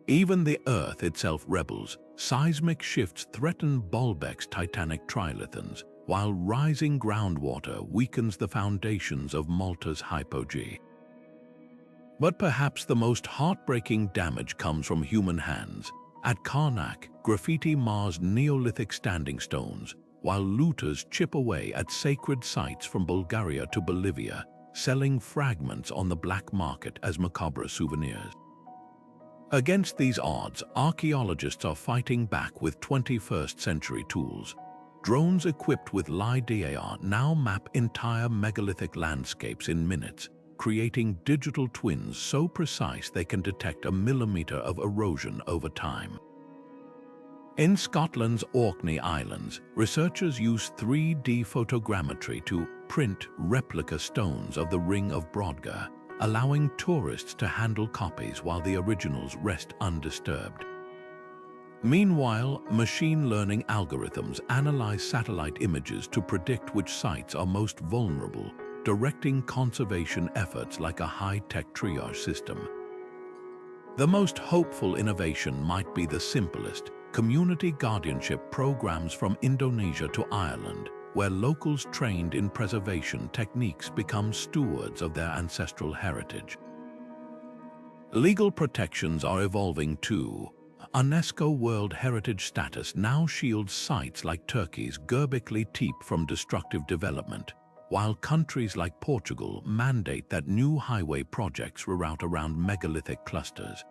Even the Earth itself rebels. Seismic shifts threaten Baalbek's titanic trilithons, while rising groundwater weakens the foundations of Malta's hypogee. But perhaps the most heartbreaking damage comes from human hands. At Carnac, graffiti mars Neolithic standing stones, while looters chip away at sacred sites from Bulgaria to Bolivia, selling fragments on the black market as macabre souvenirs. Against these odds, archaeologists are fighting back with 21st-century tools. Drones equipped with LiDAR now map entire megalithic landscapes in minutes, creating digital twins so precise they can detect a millimeter of erosion over time. In Scotland's Orkney Islands, researchers use 3D photogrammetry to print replica stones of the Ring of Brodgar, allowing tourists to handle copies while the originals rest undisturbed. Meanwhile, machine learning algorithms analyze satellite images to predict which sites are most vulnerable, directing conservation efforts like a high-tech triage system. The most hopeful innovation might be the simplest: community guardianship programs from Indonesia to Ireland, where locals trained in preservation techniques become stewards of their ancestral heritage. Legal protections are evolving too. UNESCO World Heritage status now shields sites like Turkey's Göbekli Tepe from destructive development, while countries like Portugal mandate that new highway projects reroute around megalithic clusters.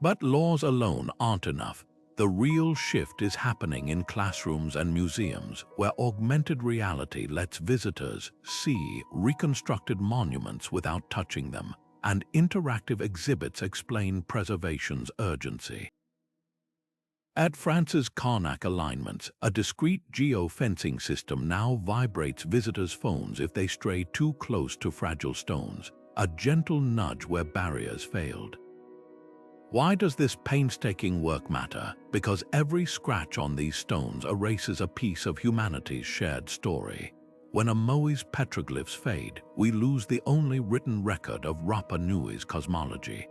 But laws alone aren't enough. The real shift is happening in classrooms and museums, where augmented reality lets visitors see reconstructed monuments without touching them, and interactive exhibits explain preservation's urgency. At France's Carnac alignments, a discrete geo-fencing system now vibrates visitors' phones if they stray too close to fragile stones, a gentle nudge where barriers failed. Why does this painstaking work matter? Because every scratch on these stones erases a piece of humanity's shared story. When a Moai's petroglyphs fade, we lose the only written record of Rapa Nui's cosmology.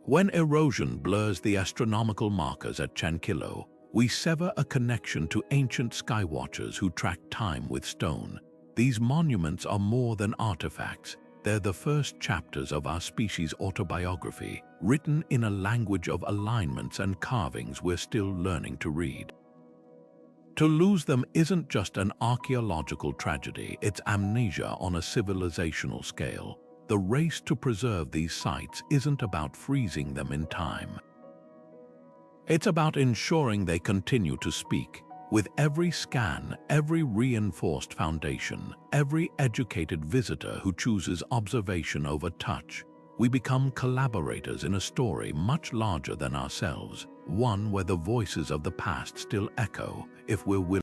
When erosion blurs the astronomical markers at Chankillo, we sever a connection to ancient skywatchers who tracked time with stone. These monuments are more than artifacts. They're the first chapters of our species' autobiography, written in a language of alignments and carvings we're still learning to read. To lose them isn't just an archaeological tragedy, it's amnesia on a civilizational scale. The race to preserve these sites isn't about freezing them in time. It's about ensuring they continue to speak. With every scan, every reinforced foundation, every educated visitor who chooses observation over touch, we become collaborators in a story much larger than ourselves, one where the voices of the past still echo, if we're willing.